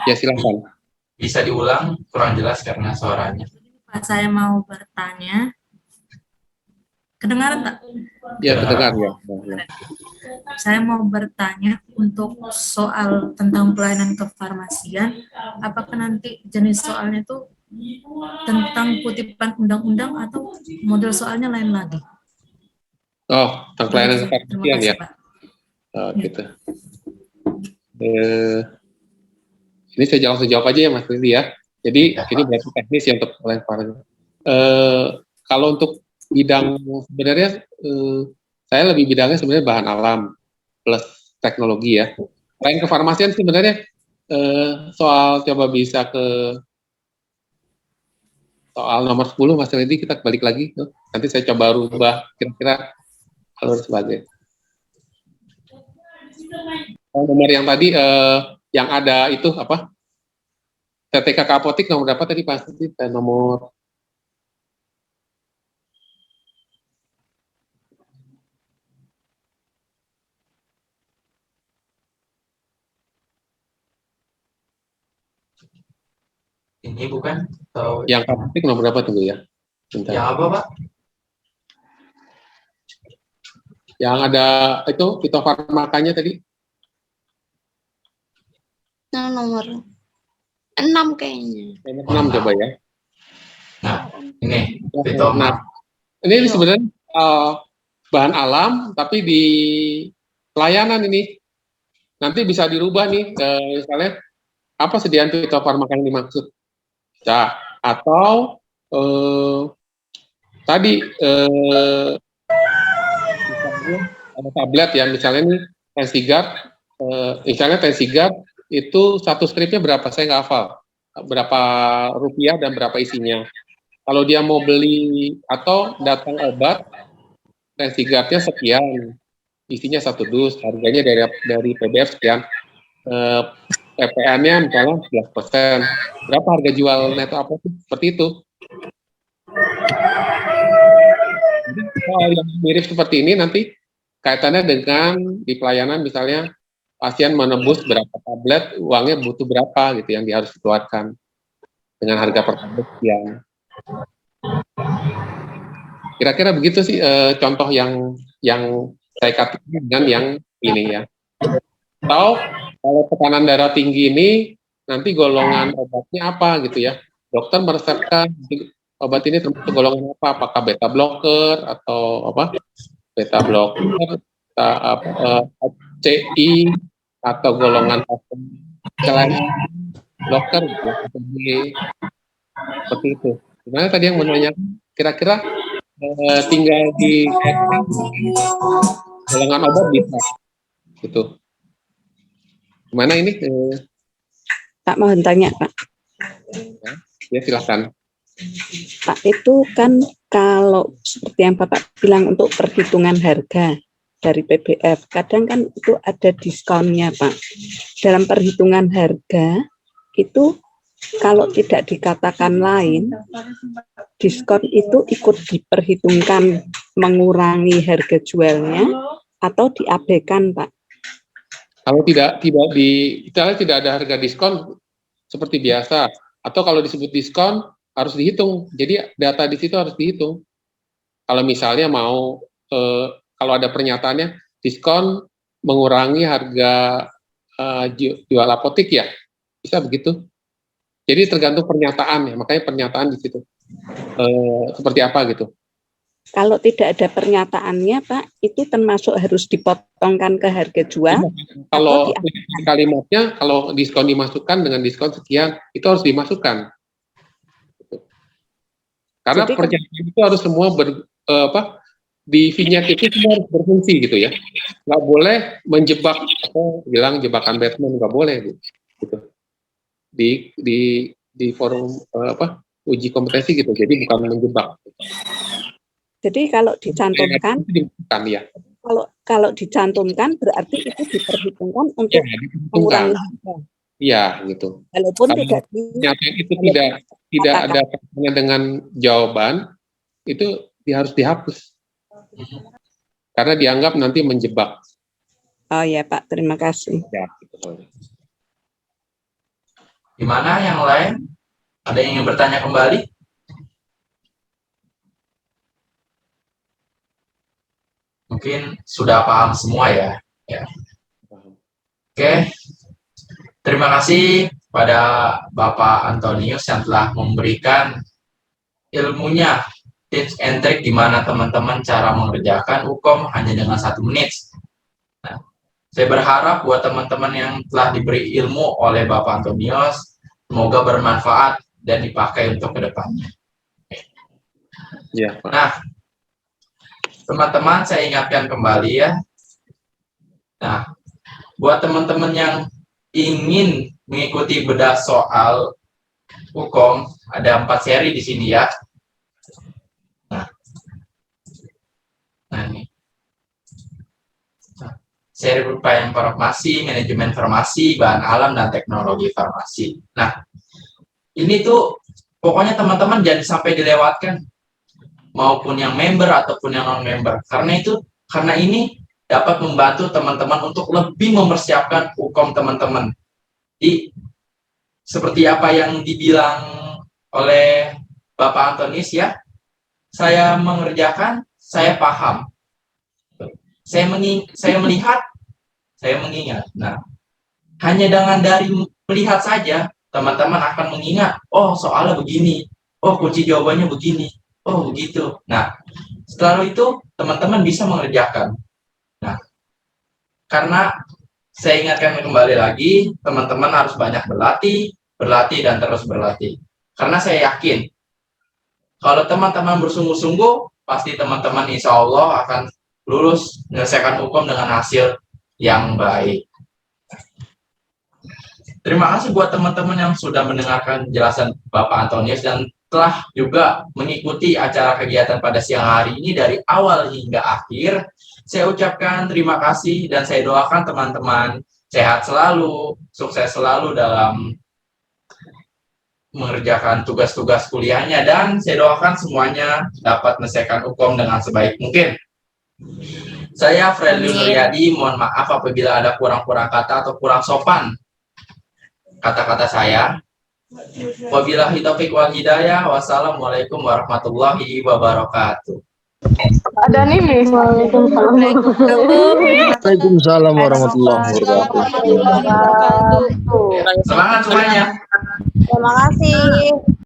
Ya, silakan. Bisa diulang, kurang jelas karena suaranya. Pak, saya mau bertanya. Kedengaran tak? Ya, kedengar ya. Saya mau bertanya untuk soal tentang pelayanan kefarmasian, apakah nanti jenis soalnya itu tentang kutipan undang-undang atau model soalnya lain lagi? Oh, tentang pelayanan Terima kefarmasian kasih, ya. Pak. Gitu. Ini saya langsung jawab aja ya Mas Ridi ya. Jadi ini berarti teknis ya untuk lempar. Kalau untuk bidang sebenarnya saya lebih bidangnya sebenarnya bahan alam plus teknologi ya. Selain kefarmasian sebenarnya soal coba bisa ke soal nomor 10 Mas Ridi, kita balik lagi. Nanti saya coba rubah kira-kira alur sebagai. Nomor yang tadi yang ada itu apa? TTK Apotik nomor berapa tadi Pak? Nomor Ini bukan? Atau yang Apotik nomor berapa tunggu ya? Bentar. yang apa Pak? Yang ada itu fitofarmakanya tadi? Nah, nomor 6 kayaknya. Nomor 6 coba ya. Nah, ini fitofarmaka. Ini sebenarnya bahan alam, tapi di pelayanan ini nanti bisa dirubah nih, misalnya apa sediaan fitofarmaka yang dimaksud, nah, atau tadi misalnya tablet ya, misalnya nih Tensigard, misalnya Tensigard itu satu stripnya berapa, saya nggak hafal, berapa rupiah dan berapa isinya. Kalau dia mau beli atau datang obat, Tensigardnya sekian, isinya 1 dus, harganya dari PBF sekian, PPN-nya misalnya 11%. Berapa harga jual neto apa sih? Seperti itu. Jadi hal yang mirip seperti ini nanti kaitannya dengan di pelayanan misalnya pasien menebus berapa tablet, uangnya butuh berapa gitu yang dia harus keluarkan dengan harga per tablet sekian. Kira-kira begitu sih contoh yang saya katakan dengan yang ini ya. Atau kalau tekanan darah tinggi ini nanti golongan obatnya apa gitu ya. Dokter meresepkan obat ini termasuk golongan apa? Apakah beta blocker atau apa? Beta blocker, CI atau golongan selain blocker gitu, seperti itu. Gimana tadi yang menanyakan kira-kira tinggal di golongan obat bisa gitu. Gimana ini? Pak mohon tanya Pak. Ya silakan. Pak, itu kan kalau seperti yang Bapak bilang untuk perhitungan harga dari PBF, kadang kan itu ada diskonnya Pak. Dalam perhitungan harga itu kalau tidak dikatakan lain, diskon itu ikut diperhitungkan mengurangi harga jualnya atau diabaikan Pak? Kalau tidak ada harga diskon seperti biasa, atau kalau disebut diskon harus dihitung. Jadi data di situ harus dihitung. Kalau misalnya mau kalau ada pernyataannya diskon mengurangi harga jual apotik ya, bisa begitu. Jadi tergantung pernyataan ya, makanya pernyataan di situ seperti apa gitu. Kalau tidak ada pernyataannya Pak, itu termasuk harus dipotongkan ke harga jual? Kalau kalimatnya, kalau diskon dimasukkan dengan diskon sekian, itu harus dimasukkan. Karena jadi, pernyataan itu harus semua di vignette itu semua harus berfungsi gitu ya. Nggak boleh menjebak, bilang jebakan Batman, nggak boleh gitu. Di forum uji kompetensi gitu, jadi bukan menjebak. Jadi kalau dicantumkan, ya. Kalau dicantumkan berarti itu diperhitungkan untuk mengurangi harga. Iya, gitu. Walaupun tidak itu tidak ada kaitannya dengan jawaban, itu harus dihapus. Karena dianggap nanti menjebak. Oh ya Pak, terima kasih. Ya, betul. Gimana yang lain? Ada yang ingin bertanya kembali? Mungkin sudah paham semua ya. Oke. Terima kasih pada Bapak Antonius yang telah memberikan ilmunya, tips and trick di mana teman-teman cara mengerjakan hukum hanya dengan 1 menit. Nah, Saya berharap buat teman-teman yang telah diberi ilmu oleh Bapak Antonius, semoga bermanfaat dan dipakai untuk kedepannya. Ya, Pak. Nah, teman-teman saya ingatkan kembali ya. Nah, buat teman-teman yang ingin mengikuti bedah soal hukum, ada 4 seri di sini ya. Nah ini. Seri berupa informasi, manajemen farmasi, bahan alam, dan teknologi farmasi. Nah, ini tuh pokoknya teman-teman jangan sampai dilewatkan, maupun yang member ataupun yang non-member. Karena ini dapat membantu teman-teman untuk lebih mempersiapkan hukum teman-teman. Seperti apa yang dibilang oleh Bapak Antonius ya, saya mengerjakan, saya paham. Saya melihat, saya mengingat. Nah, hanya dengan dari melihat saja, teman-teman akan mengingat, oh soalnya begini, oh kunci jawabannya begini, oh begitu. Nah, setelah itu teman-teman bisa mengerjakan. Nah, karena saya ingatkan kembali lagi, teman-teman harus banyak berlatih, dan terus berlatih. Karena saya yakin, kalau teman-teman bersungguh-sungguh, pasti teman-teman insya Allah akan lulus menyelesaikan hukum dengan hasil yang baik. Terima kasih buat teman-teman yang sudah mendengarkan penjelasan Bapak Antonius dan telah juga mengikuti acara kegiatan pada siang hari ini dari awal hingga akhir. Saya ucapkan terima kasih dan saya doakan teman-teman sehat selalu, sukses selalu dalam mengerjakan tugas-tugas kuliahnya, dan saya doakan semuanya dapat menyelesaikan hukum dengan sebaik mungkin. Saya Fredly Nuryadi, mohon maaf apabila ada kurang-kurang kata atau kurang sopan kata-kata saya. Wabillahi taufiq wal hidayah. Wassalamualaikum warahmatullahi wabarakatuh. Ada nih. Waalaikumsalam warahmatullahi wabarakatuh. Semangat semuanya. Terima kasih.